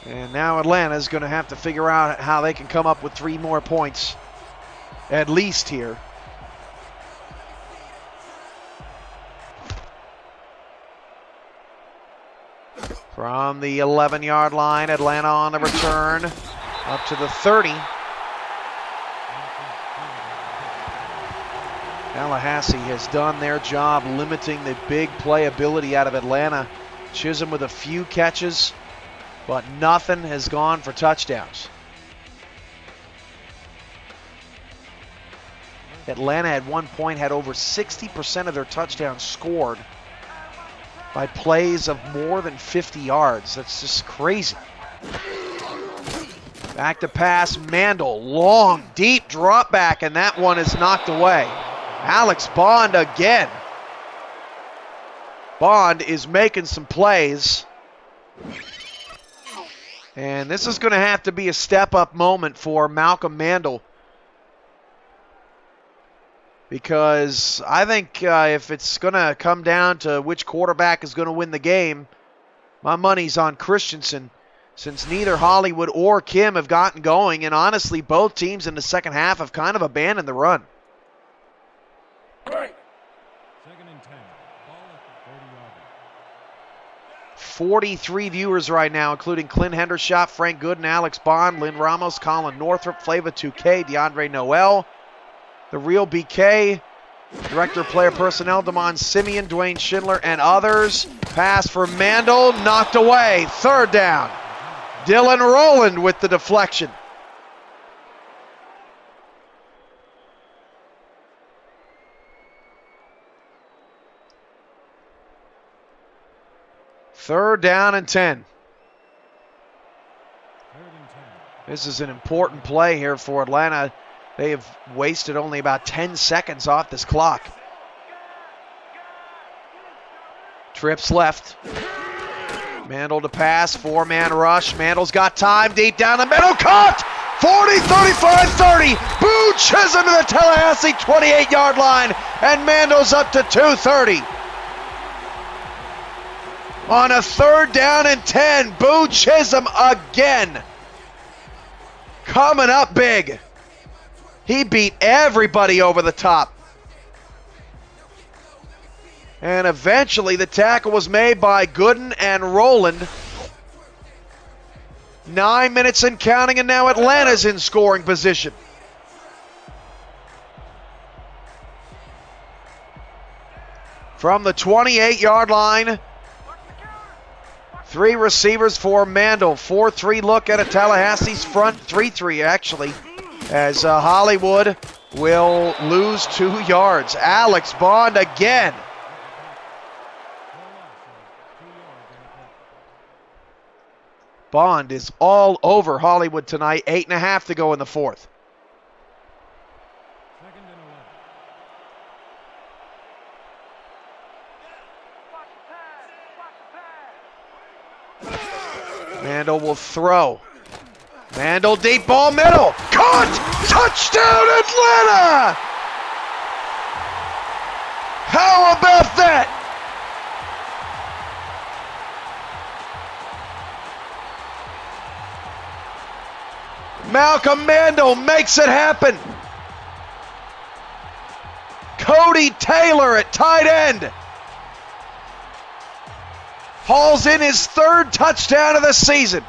And now Atlanta's going to have to figure out how they can come up with 3 more points, at least here. From the 11-yard line, Atlanta on the return, up to the 30. Tallahassee has done their job limiting the big playability out of Atlanta. Chisholm with a few catches, but nothing has gone for touchdowns. Atlanta at one point had over 60% of their touchdowns scored by plays of more than 50 yards. That's just crazy. Back to pass, Mandel, long, deep drop back, and that one is knocked away. Alex Bond again. Bond is making some plays. And this is going to have to be a step-up moment for Malcolm Mandel. because I think if it's going to come down to which quarterback is going to win the game, my money's on Christensen, since neither Hollywood or Kim have gotten going, and honestly, both teams in the second half have kind of abandoned the run. 2nd and 10. Ball at the 30-yard line. 43 viewers right now, including Clint Hendershot, Frank Gooden, Alex Bond, Lynn Ramos, Colin Northrup, Flava 2K, DeAndre Noel, The Real BK, Director of Player Personnel, Damon Simeon, Dwayne Schindler, and others. Pass for Mandel, knocked away. 3rd down. Dylan Rowland with the deflection. Third down and 10. 3rd and 10. This is an important play here for Atlanta. They have wasted only about 10 seconds off this clock. Trips left. Mandel to pass, 4-man rush. Mandel's got time, deep down the middle, caught! 40, 35, 30. Boo Chisholm to the Tallahassee 28-yard line, and Mandel's up to 230. On a 3rd down and 10, Boo Chisholm again. Coming up big. He beat everybody over the top. And eventually the tackle was made by Gooden and Rowland. 9 minutes and counting, and now Atlanta's in scoring position. From the 28-yard line, 3 receivers for Mandel. 4-3 look at a Tallahassee's front. 3-3 actually, as Hollywood will lose 2 yards. Alex Bond again. Bond is all over Hollywood tonight. 8.5 to go in the 4th. 2nd and 11. Mandel will throw. Mandel deep ball middle. Caught! Touchdown Atlanta! How about that? Malcolm Mandel makes it happen. Cody Taylor at tight end hauls in his 3rd touchdown of the season.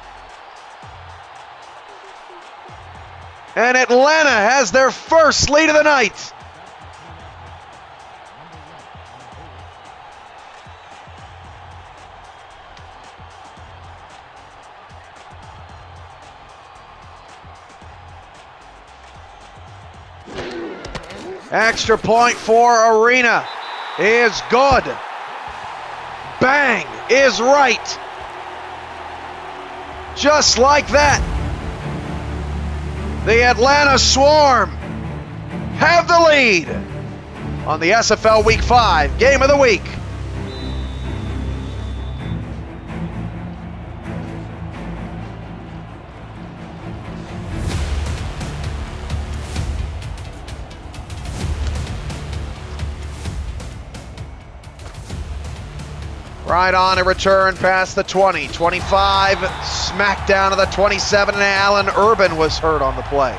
And Atlanta has their first lead of the night. Extra point for Arena is good. Bang is right. Just like that. The Atlanta Swarm have the lead on the SFL Week 5 Game of the Week. Right on a return past the 20, 25, smack down to the 27, and Cameron Irvine was hurt on the play.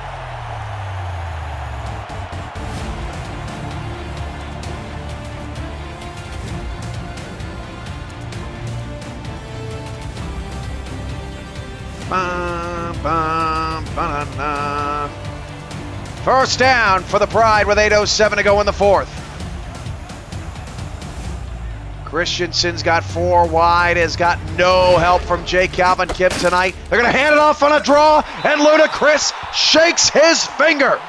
First down for the Pride with 8:07 to go in the 4th. Christensen's got 4 wide, has got no help from J. Calvin Kim tonight. They're going to hand it off on a draw, and Ludacris shakes his finger.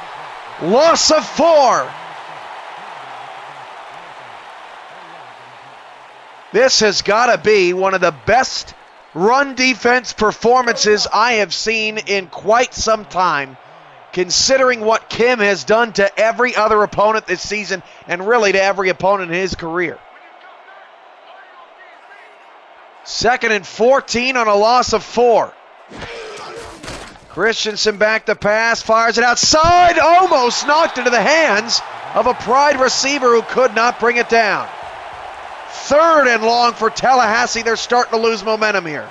Loss of 4. This has got to be one of the best run defense performances I have seen in quite some time, considering what Kim has done to every other opponent this season, and really to every opponent in his career. 2nd and 14 on a loss of 4. Christensen back to pass, fires it outside, almost knocked into the hands of a Pride receiver who could not bring it down. 3rd and long for Tallahassee. They're starting to lose momentum here.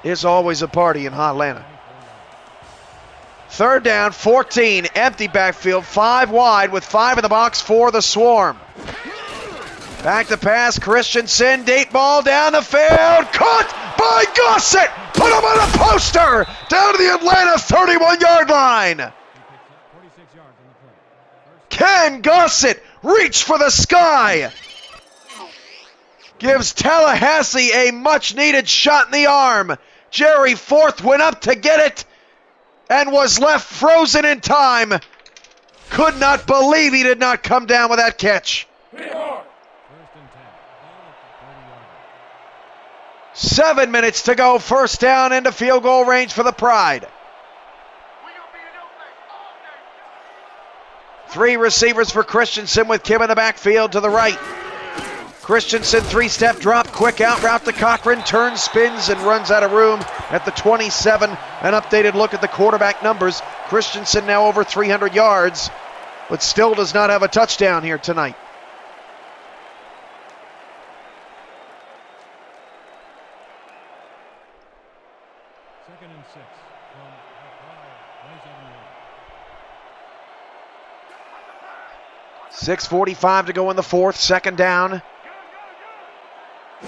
Is always a party in Atlanta. 3rd down, 14, empty backfield, 5 wide with 5 in the box for the Swarm. Back to pass, Christensen, deep ball down the field, caught by Gossett! Put him on a poster! Down to the Atlanta 31-yard line! 46 yards on the play. Ken Gossett, reach for the sky! Gives Tallahassee a much-needed shot in the arm. Jerry Forth went up to get it and was left frozen in time. Could not believe he did not come down with that catch. 1st and 10. Ball at the 30-yard line. 7 minutes to go. 1st down into field goal range for the Pride. 3 receivers for Christensen with Kim in the backfield to the right. Christensen, 3-step drop, quick out route to Cochran, turns, spins, and runs out of room at the 27. An updated look at the quarterback numbers. Christensen now over 300 yards, but still does not have a touchdown here tonight. Second and 6 from the Pride. 6:45 to go in the 4th, 2nd down.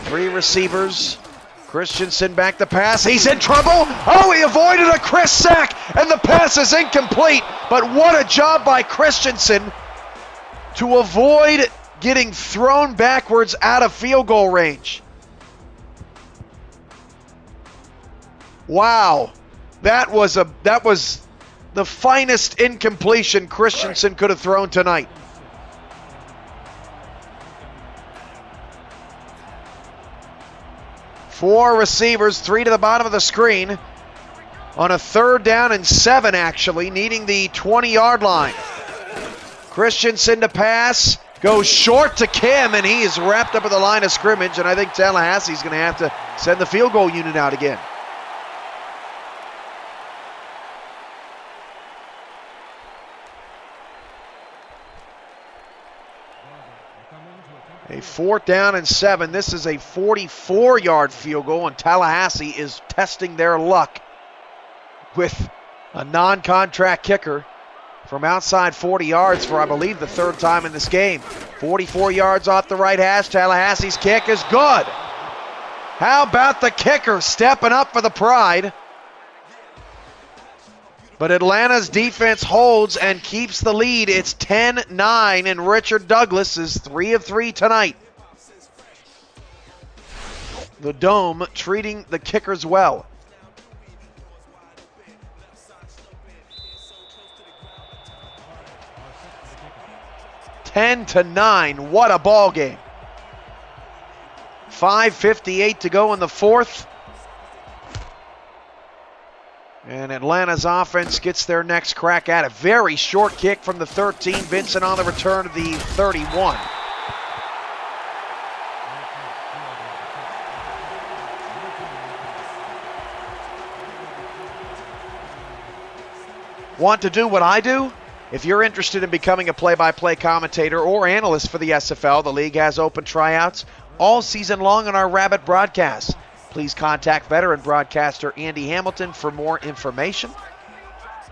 3 receivers. Christensen back to pass. He's in trouble. Oh, he avoided a Chris sack, and the pass is incomplete. But what a job by Christensen to avoid getting thrown backwards out of field goal range. Wow. That was the finest incompletion Christensen could have thrown tonight. Four receivers, 3 to the bottom of the screen on a 3rd down and 7, actually, needing the 20-yard line. Christensen to pass, goes short to Kim, and he is wrapped up at the line of scrimmage, and I think Tallahassee's going to have to send the field goal unit out again. A 4th down and 7. This is a 44-yard field goal, and Tallahassee is testing their luck with a non-contract kicker from outside 40 yards for, I believe, the 3rd time in this game. 44 yards off the right hash. Tallahassee's kick is good. How about the kicker stepping up for the Pride? But Atlanta's defense holds and keeps the lead. It's 10-9, and Richard Douglas is 3 of 3 tonight. The Dome treating the kickers well. (10-9). What a ball game. 5:58 to go in the 4th. And Atlanta's offense gets their next crack at a very short kick from the 13. Vincent on the return of the 31. Want to do what I do? If you're interested in becoming a play-by-play commentator or analyst for the SFL, the league has open tryouts all season long on our Rabbit broadcasts. Please contact veteran broadcaster Andy Hamilton for more information.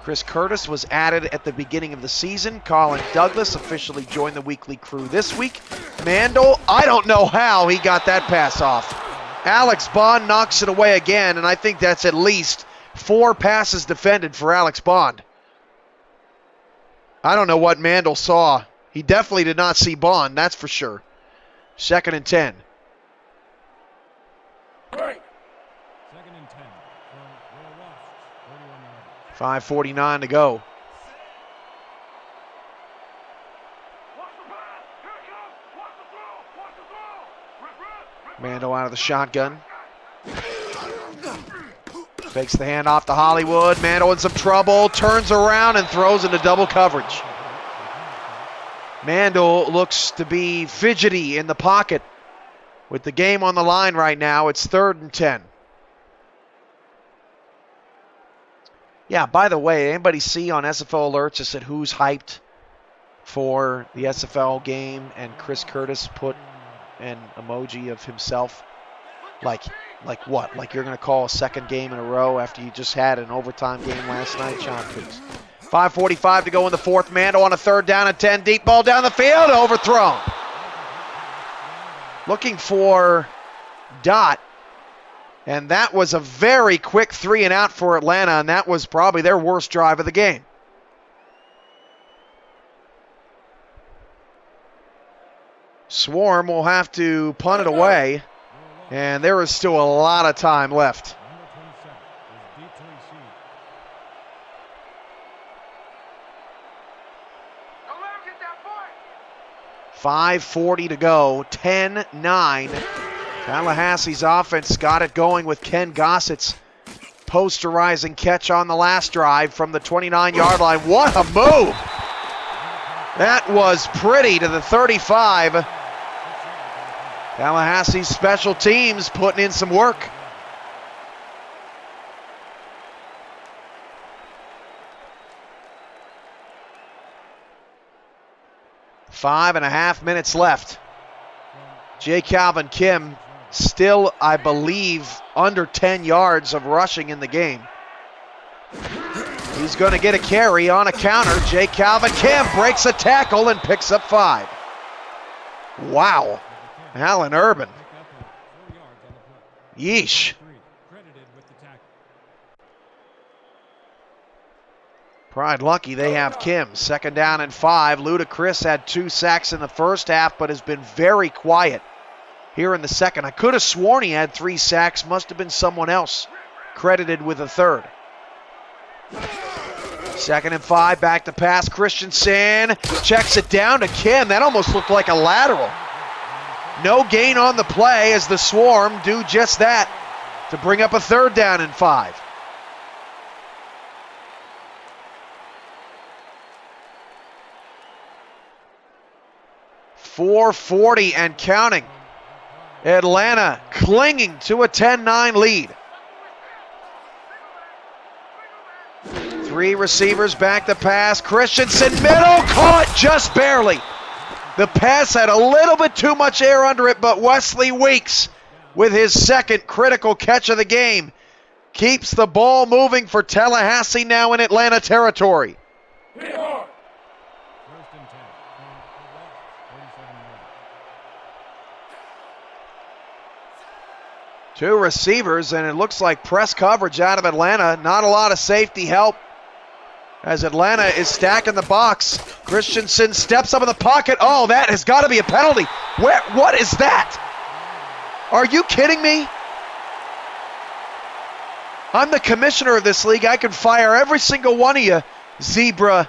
Chris Curtis was added at the beginning of the season. Colin Douglas officially joined the weekly crew this week. Mandel, I don't know how he got that pass off. Alex Bond knocks it away again, and I think that's at least 4 passes defended for Alex Bond. I don't know what Mandel saw. He definitely did not see Bond, that's for sure. 2nd and 10. 2nd and 10 from Will Ross, 31 yards. 5:49 to go. Mandel out of the shotgun. Fakes the handoff to Hollywood. Mandel in some trouble. Turns around and throws into double coverage. Mandel looks to be fidgety in the pocket. With the game on the line right now, it's 3rd and 10. Yeah, by the way, anybody see on SFL alerts it said who's hyped for the SFL game, and Chris Curtis put an emoji of himself? Like what? Like you're going to call a second game in a row after you just had an overtime game last night? Sean, please. 5:45 to go in the fourth. Mando on a 3rd down and 10. Deep ball down the field. Overthrown. Looking for Dot. And that was a very quick 3 and out for Atlanta, and that was probably their worst drive of the game. Swarm will have to punt it away, and there is still a lot of time left. 5:40 to go, 10-9. Tallahassee's offense got it going with Ken Gossett's posterizing catch on the last drive from the 29-yard line. What a move! That was pretty to the 35. Tallahassee's special teams putting in some work. Five and a half minutes left. J. Calvin Kim still, I believe, under 10 yards of rushing in the game. He's going to get a carry on a counter. J. Calvin Kim breaks a tackle and picks up 5. Wow. Cameron Irvine. Yeesh. Pride lucky they have Kim. 2nd down and 5. Ludacris had 2 sacks in the first half, but has been very quiet here in the second. I could have sworn he had 3 sacks. Must have been someone else credited with a 3rd. 2nd and 5. Back to pass. Christensen checks it down to Kim. That almost looked like a lateral. No gain on the play as the Swarm do just that to bring up a 3rd down and 5. .440 and counting. Atlanta clinging to a 10-9 lead. 3 receivers back to pass. Christensen middle, caught just barely. The pass had a little bit too much air under it, but Wesley Weeks, with his 2nd critical catch of the game, keeps the ball moving for Tallahassee now in Atlanta territory. 2 receivers, and it looks like press coverage out of Atlanta. Not a lot of safety help as Atlanta is stacking the box. Christensen steps up in the pocket. Oh, that has got to be a penalty. What is that? Are you kidding me? I'm the commissioner of this league. I can fire every single one of you, zebra.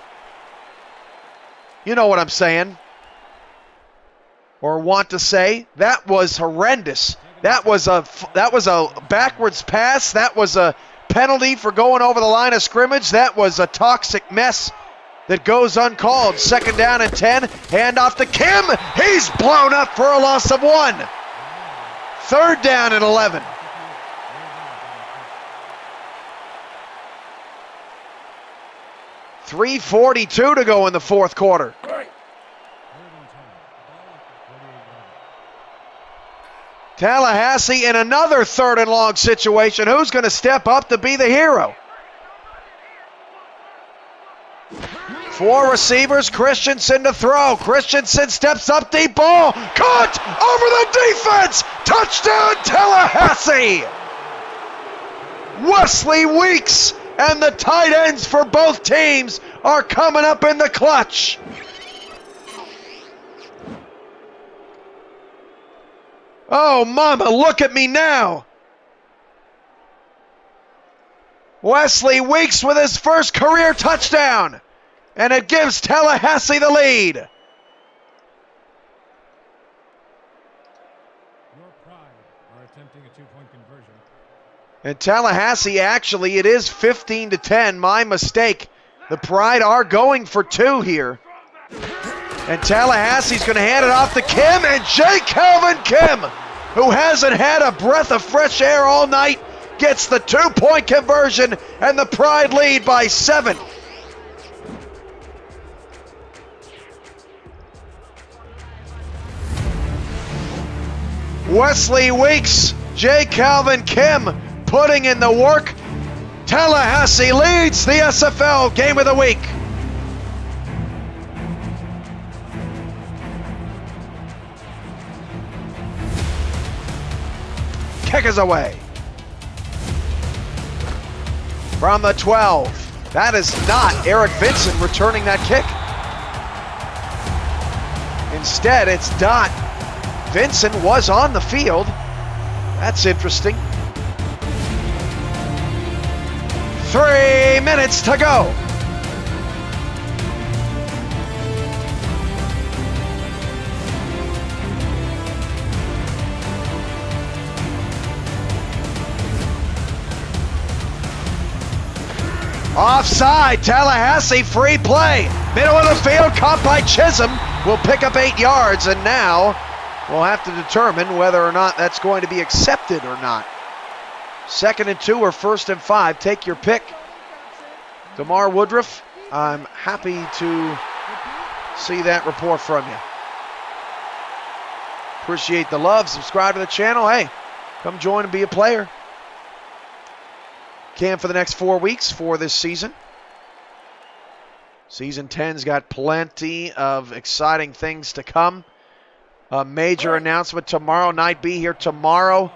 You know what I'm saying. Or want to say. That was horrendous. That was a backwards pass. That was a penalty for going over the line of scrimmage. That was a toxic mess that goes uncalled. 2nd down and 10. Handoff to Kim. He's blown up for a loss of 1. 3rd down and 11. .342 to go in the 4th quarter. Tallahassee in another 3rd and long situation. Who's going to step up to be the hero? 4 receivers, Christensen to throw. Christensen steps up, deep ball. Caught over the defense. Touchdown Tallahassee. Wesley Weeks and the tight ends for both teams are coming up in the clutch. Oh, mama, look at me now. Wesley Weeks with his first career touchdown. And it gives Tallahassee the lead. Your Pride are attempting a 2-point conversion. And Tallahassee, actually, it is 15-10. My mistake. The Pride are going for 2 here. And Tallahassee's going to hand it off to Kim, and J. Calvin Kim who hasn't had a breath of fresh air all night, gets the 2-point conversion and the Pride lead by 7. Wesley Weeks, J. Calvin Kim putting in the work. Tallahassee leads the SFL Game of the Week. Kick is away. From the 12. That is not Eric Vincent returning that kick. Instead, it's Dot. Vincent was on the field. That's interesting. 3 minutes to go. Offside, Tallahassee, free play. Middle of the field, caught by Chisholm. Will pick up 8 yards, and now we'll have to determine whether or not that's going to be accepted or not. 2nd and 2 or 1st and 5, take your pick. DeMar Woodruff, I'm happy to see that report from you. Appreciate the love, subscribe to the channel. Hey, come join and be a player. Can for the next 4 weeks for this season. Season 10's got plenty of exciting things to come. A major announcement tomorrow night. Be here tomorrow,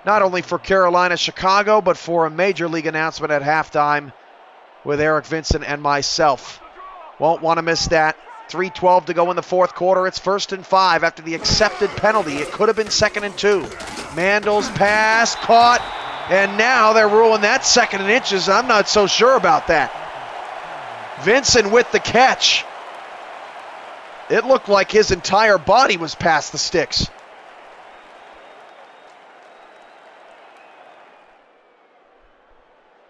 not only for Carolina, Chicago, but for a major league announcement at halftime with Eric Vincent and myself. Won't want to miss that. 3:12 to go in the 4th quarter. It's 1st and 5 after the accepted penalty. It could have been 2nd and 2. Mandel's pass caught, and now they're ruling that 2nd and inches. I'm not so sure about that. Vincent with the catch. It looked like his entire body was past the sticks.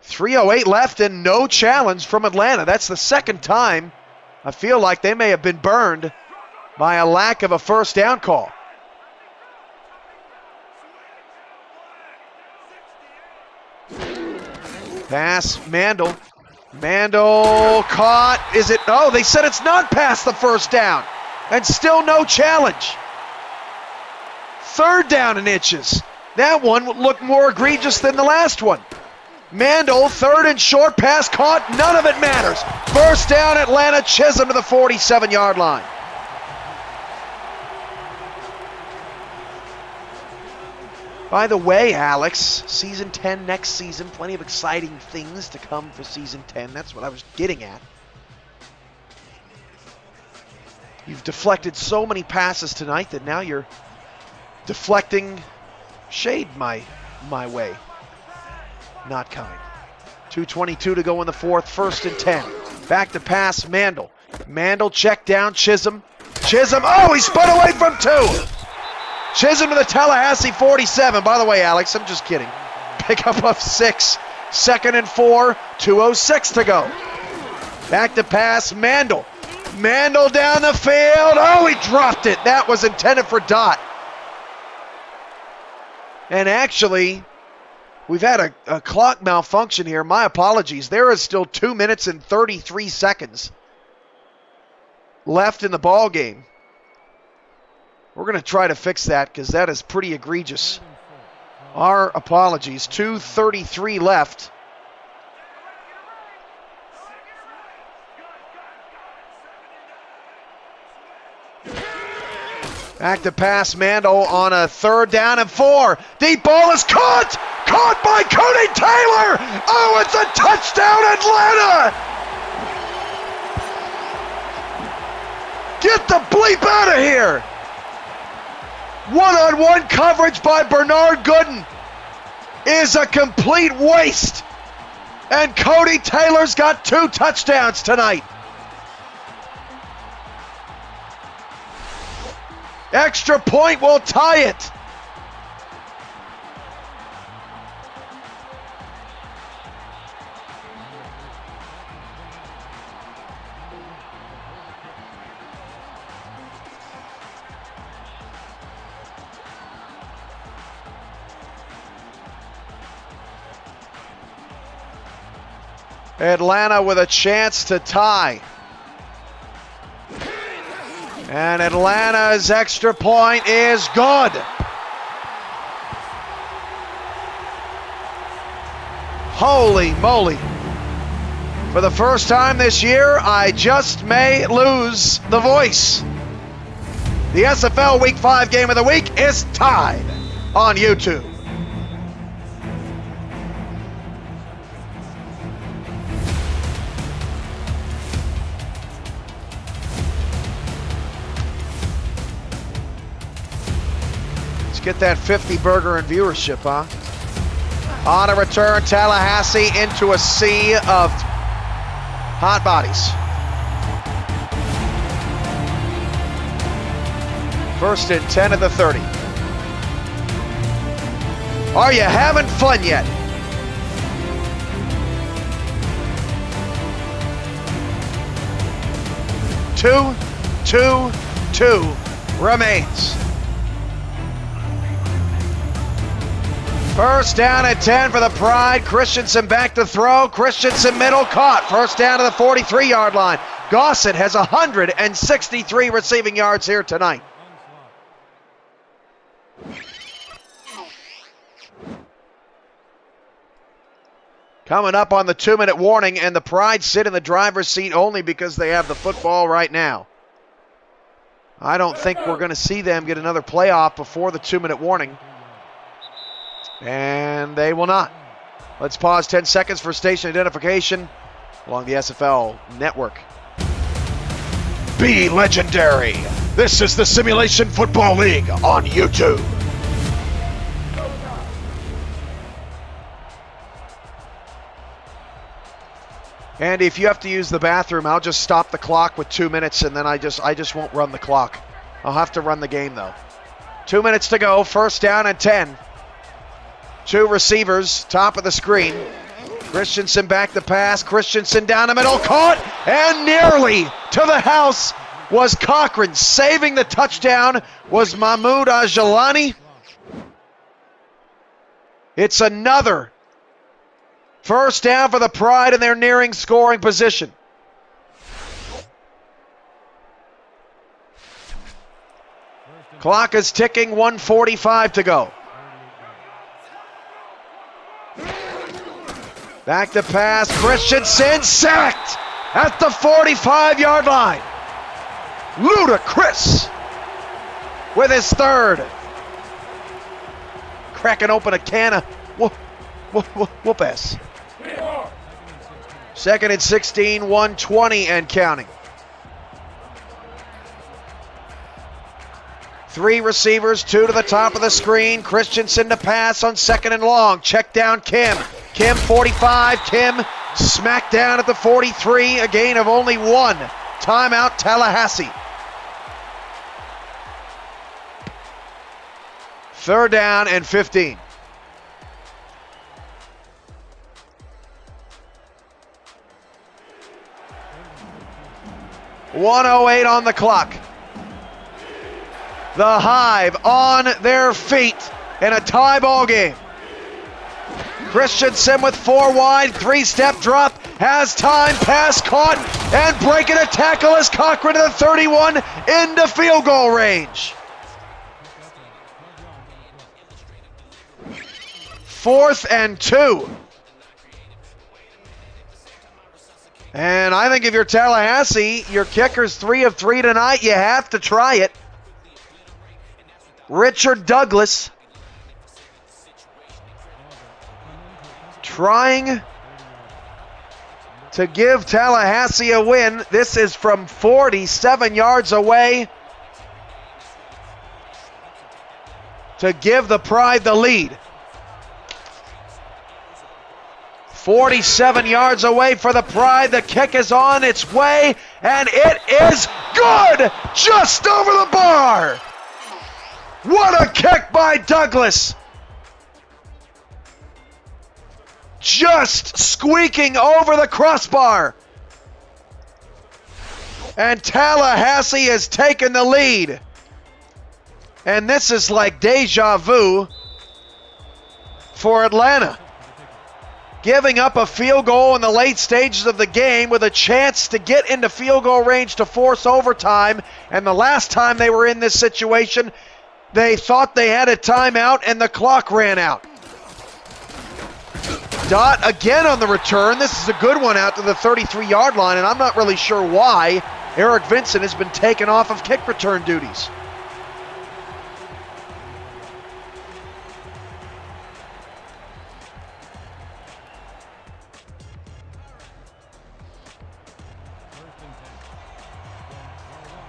.308 left and no challenge from Atlanta. That's the 2nd time I feel like they may have been burned by a lack of a first down call. Pass, Mandel. Mandel caught. Is it? Oh, they said it's not past the first down. And still no challenge. 3rd down and inches. That one would look more egregious than the last one. Mandel, 3rd and short, pass caught. None of it matters. 1st down, Atlanta. Chisholm to the 47-yard line. By the way, Alex, Season 10 next season, plenty of exciting things to come for Season 10. That's what I was getting at. You've deflected so many passes tonight that now you're deflecting shade my way. Not kind. 2:22 to go in the 4th, 1st and 10. Back to pass, Mandel. Mandel check down, Chisholm. Chisholm, oh, he spun away from 2. Chisholm to the Tallahassee 47. By the way, Alex, I'm just kidding. Pickup of 6. 2nd and 4, 2:06 to go. Back to pass, Mandel. Mandel down the field. Oh, he dropped it. That was intended for Dot. And actually, we've had a clock malfunction here. My apologies. There is still 2 minutes and 33 seconds left in the ball game. We're going to try to fix that because that is pretty egregious. Our apologies. 2:33 left. Back to pass, Mandel on a 3rd down and 4. Deep ball is caught! Caught by Cody Taylor! Oh, it's a touchdown, Atlanta! Get the bleep out of here! One-on-one coverage by Bernard Gooden is a complete waste. And Cody Taylor's got 2 touchdowns tonight. Extra point will tie it. Atlanta with a chance to tie. And Atlanta's extra point is good. Holy moly. For the first time this year, I just may lose the voice. The SFL Week 5 Game of the Week is tied on YouTube. Let's get that 50 burger in viewership, huh? On a return, Tallahassee into a sea of hot bodies. First and 10 of the 30. Are you having fun yet? Two remains. First down at 10 for the Pride. Christensen back to throw. Christensen middle caught. First down to the 43-yard line. Gossett has 163 receiving yards here tonight. Coming up on the 2-minute warning, and the Pride sit in the driver's seat only because they have the football right now. I don't think we're going to see them get another playoff before the 2-minute warning. And they will not. Let's pause 10 seconds for station identification along the SFL network. Be legendary. This is the Simulation Football League on YouTube. And if you have to use the bathroom, I'll just stop the clock with 2 minutes, and then I just won't run the clock. I'll have to run the game though. 2 minutes to go. First down and 10. Two receivers, top of the screen. Christensen back to pass. Christensen down the middle, caught, and nearly to the house was Cochran. Saving the touchdown was Mahmoud Ajalani. It's another first down for the Pride, and they're nearing scoring position. Clock is ticking, 1:45 to go. Back to pass, Christensen sacked at the 45-yard line. Ludacris with his third. Cracking open a can of whoop-ass. Second and 16, 1:20 and counting. Three receivers, two to the top of the screen. Christensen to pass on second and long. Check down Kim. Kim 45. Kim smacked down at the 43. A gain of only one. Timeout Tallahassee. Third down and 15. .108 on the clock. The Hive on their feet in a tie ball game. Christensen with four wide, three-step drop, has time, pass caught, and breaking a tackle as Cochran to the 31 into field goal range. Fourth and 2. And I think if you're Tallahassee, your kicker's 3 of 3 tonight, you have to try it. Richard Douglas trying to give Tallahassee a win. This is from 47 yards away to give the Pride the lead. 47 yards away for the Pride. The kick is on its way, and it is good! Just over the bar! What a kick by Douglas! Just squeaking over the crossbar. And Tallahassee has taken the lead. And this is like deja vu for Atlanta. giving up a field goal in the late stages of the game with a chance to get into field goal range to force overtime. And the last time they were in this situation, they thought they had a timeout and the clock ran out. Dot again on the return. This is a good one out to the 33-yard line, and I'm not really sure why Eric Vincent has been taken off of kick return duties.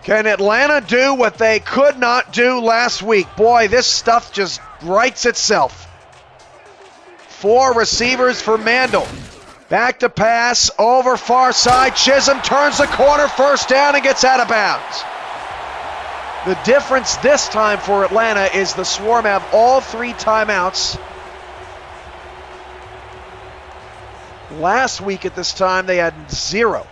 Can Atlanta do what they could not do last week? Boy, this stuff just writes itself. 4 receivers for Mandel. Back to pass, over far side. Chisholm turns the corner, first down, and gets out of bounds. The difference this time for Atlanta is the Swarm have all 3 timeouts. Last week at this time, they had 0.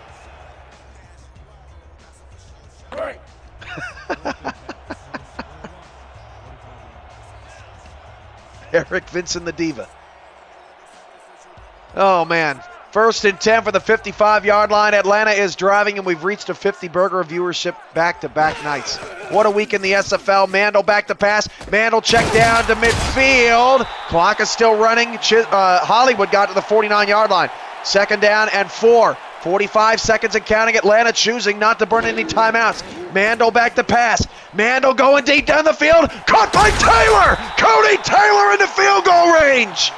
Eric Vincent, the diva. Oh, man. 1st and 10 for the 55-yard line. Atlanta is driving, and we've reached a 50-burger viewership back-to-back nights. What a week in the SFL. Mandel back to pass. Mandel checked down to midfield. Clock is still running. Hollywood got to the 49-yard line. 2nd down and 4. 45 seconds and counting. Atlanta choosing not to burn any timeouts. Mandel back to pass. Mandel going deep down the field. Caught by Taylor. Cody Taylor in the field goal range.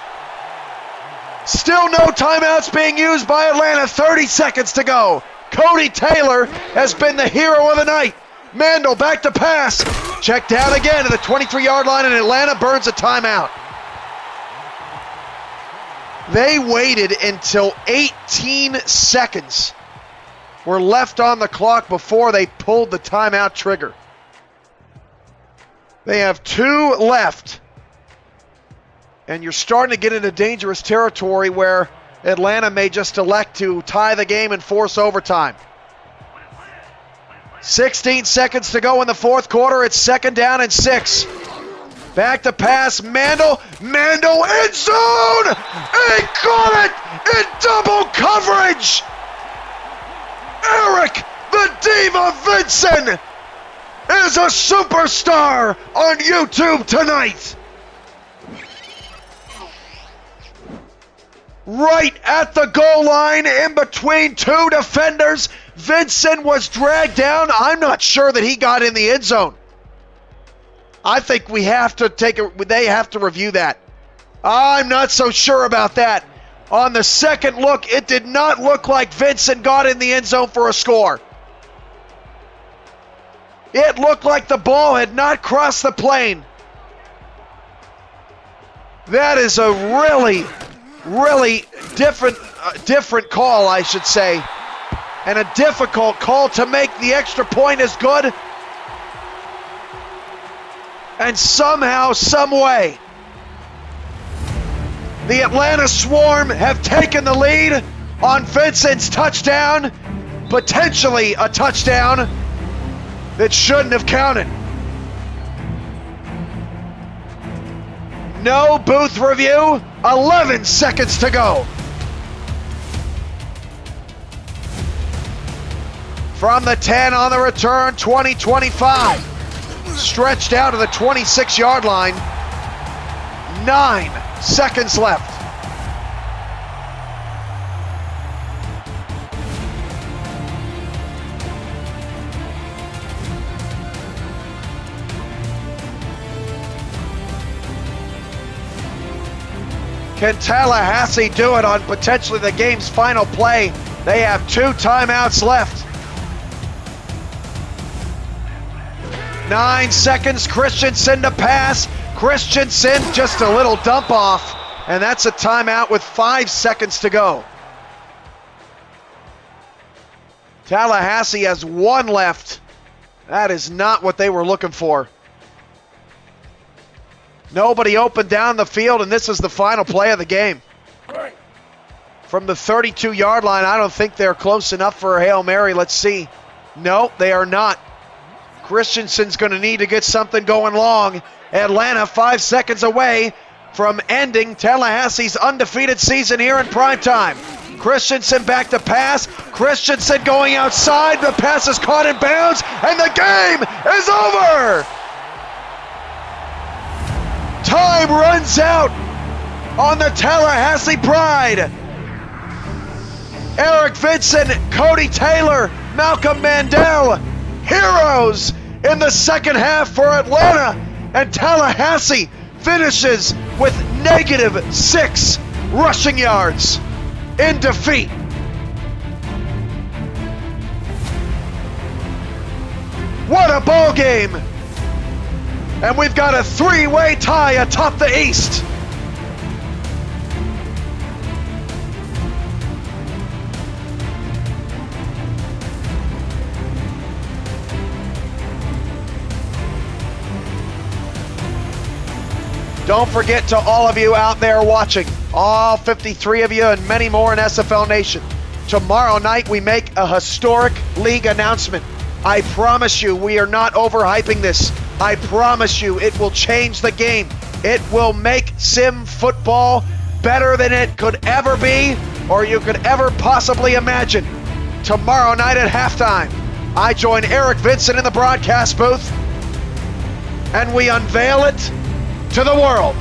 Still no timeouts being used by Atlanta. 30 seconds to go. Cody Taylor has been the hero of the night. Mandel back to pass. Check down again to the 23-yard line, and Atlanta burns a timeout. They waited until 18 seconds were left on the clock before they pulled the timeout trigger. They have 2 left. And you're starting to get into dangerous territory where Atlanta may just elect to tie the game and force overtime. 16 seconds to go in the 4th quarter. It's 2nd down and 6. Back to pass, Mandel end zone! He got it in double coverage! Eric the Diva Vincent is a superstar on YouTube tonight! Right at the goal line, in between 2 defenders, Vincent was dragged down. I'm not sure that he got in the end zone. I think they have to review that. I'm not so sure about that. On the second look, it did not look like Vincent got in the end zone for a score. It looked like the ball had not crossed the plane. That is a really different call, I should say. And a difficult call to make. The extra point is good. And somehow, some way, the Atlanta Swarm have taken the lead on Vincent's touchdown, potentially a touchdown that shouldn't have counted. No booth review, 11 seconds to go. From the 10 on the return, 20-25. Stretched out to the 26-yard line. 9 seconds left. Can Tallahassee do it on potentially the game's final play? They have 2 timeouts left. 9 seconds, Christensen to pass. Christensen just a little dump off, and that's a timeout with 5 seconds to go. Tallahassee has 1 left. That is not what they were looking for. Nobody open down the field, and this is the final play of the game. From the 32-yard line, I don't think they're close enough for a Hail Mary. Let's see. No, they are not. Christensen's going to need to get something going long. Atlanta 5 seconds away. from ending Tallahassee's undefeated season here in primetime. Christensen back to pass. Christensen going outside. The pass is caught in bounds, and the game is over. Time runs out on the Tallahassee Pride. Eric Vinson, Cody Taylor, Malcolm Mandel, heroes in the second half for Atlanta, and Tallahassee finishes with -6 rushing yards in defeat. What a ball game! And we've got a three-way tie atop the East. Don't forget, to all of you out there watching, all 53 of you and many more in SFL Nation, tomorrow night we make a historic league announcement. I promise you, we are not overhyping this. I promise you, it will change the game. It will make sim football better than it could ever be, or you could ever possibly imagine. Tomorrow night at halftime, I join Eric Vinson in the broadcast booth, and we unveil it to the world.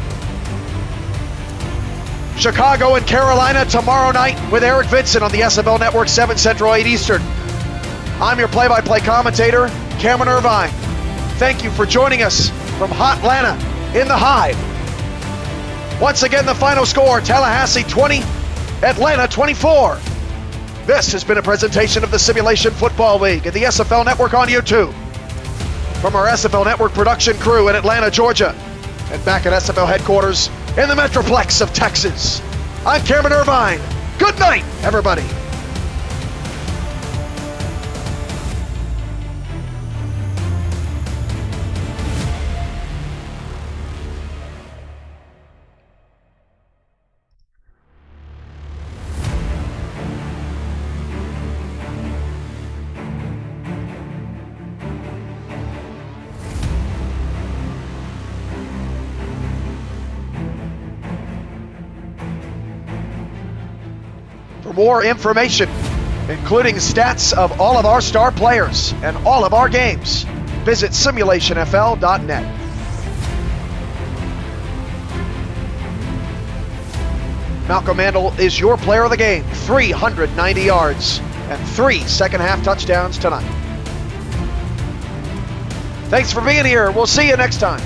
Chicago and Carolina tomorrow night with Eric Vinson on the SFL Network, 7 Central, 8 Eastern. I'm your play-by-play commentator, Cameron Irvine. Thank you for joining us from Hot Atlanta in the Hive. Once again, the final score, Tallahassee 20, Atlanta 24. This has been a presentation of the Simulation Football League and the SFL Network on YouTube. From our SFL Network production crew in Atlanta, Georgia, and back at SFL headquarters in the Metroplex of Texas, I'm Cameron Irvine. Good night, everybody. For more information, including stats of all of our star players and all of our games, visit simulationfl.net. Malcolm Mandel is your player of the game, 390 yards and 3 second-half touchdowns tonight. Thanks for being here. We'll see you next time.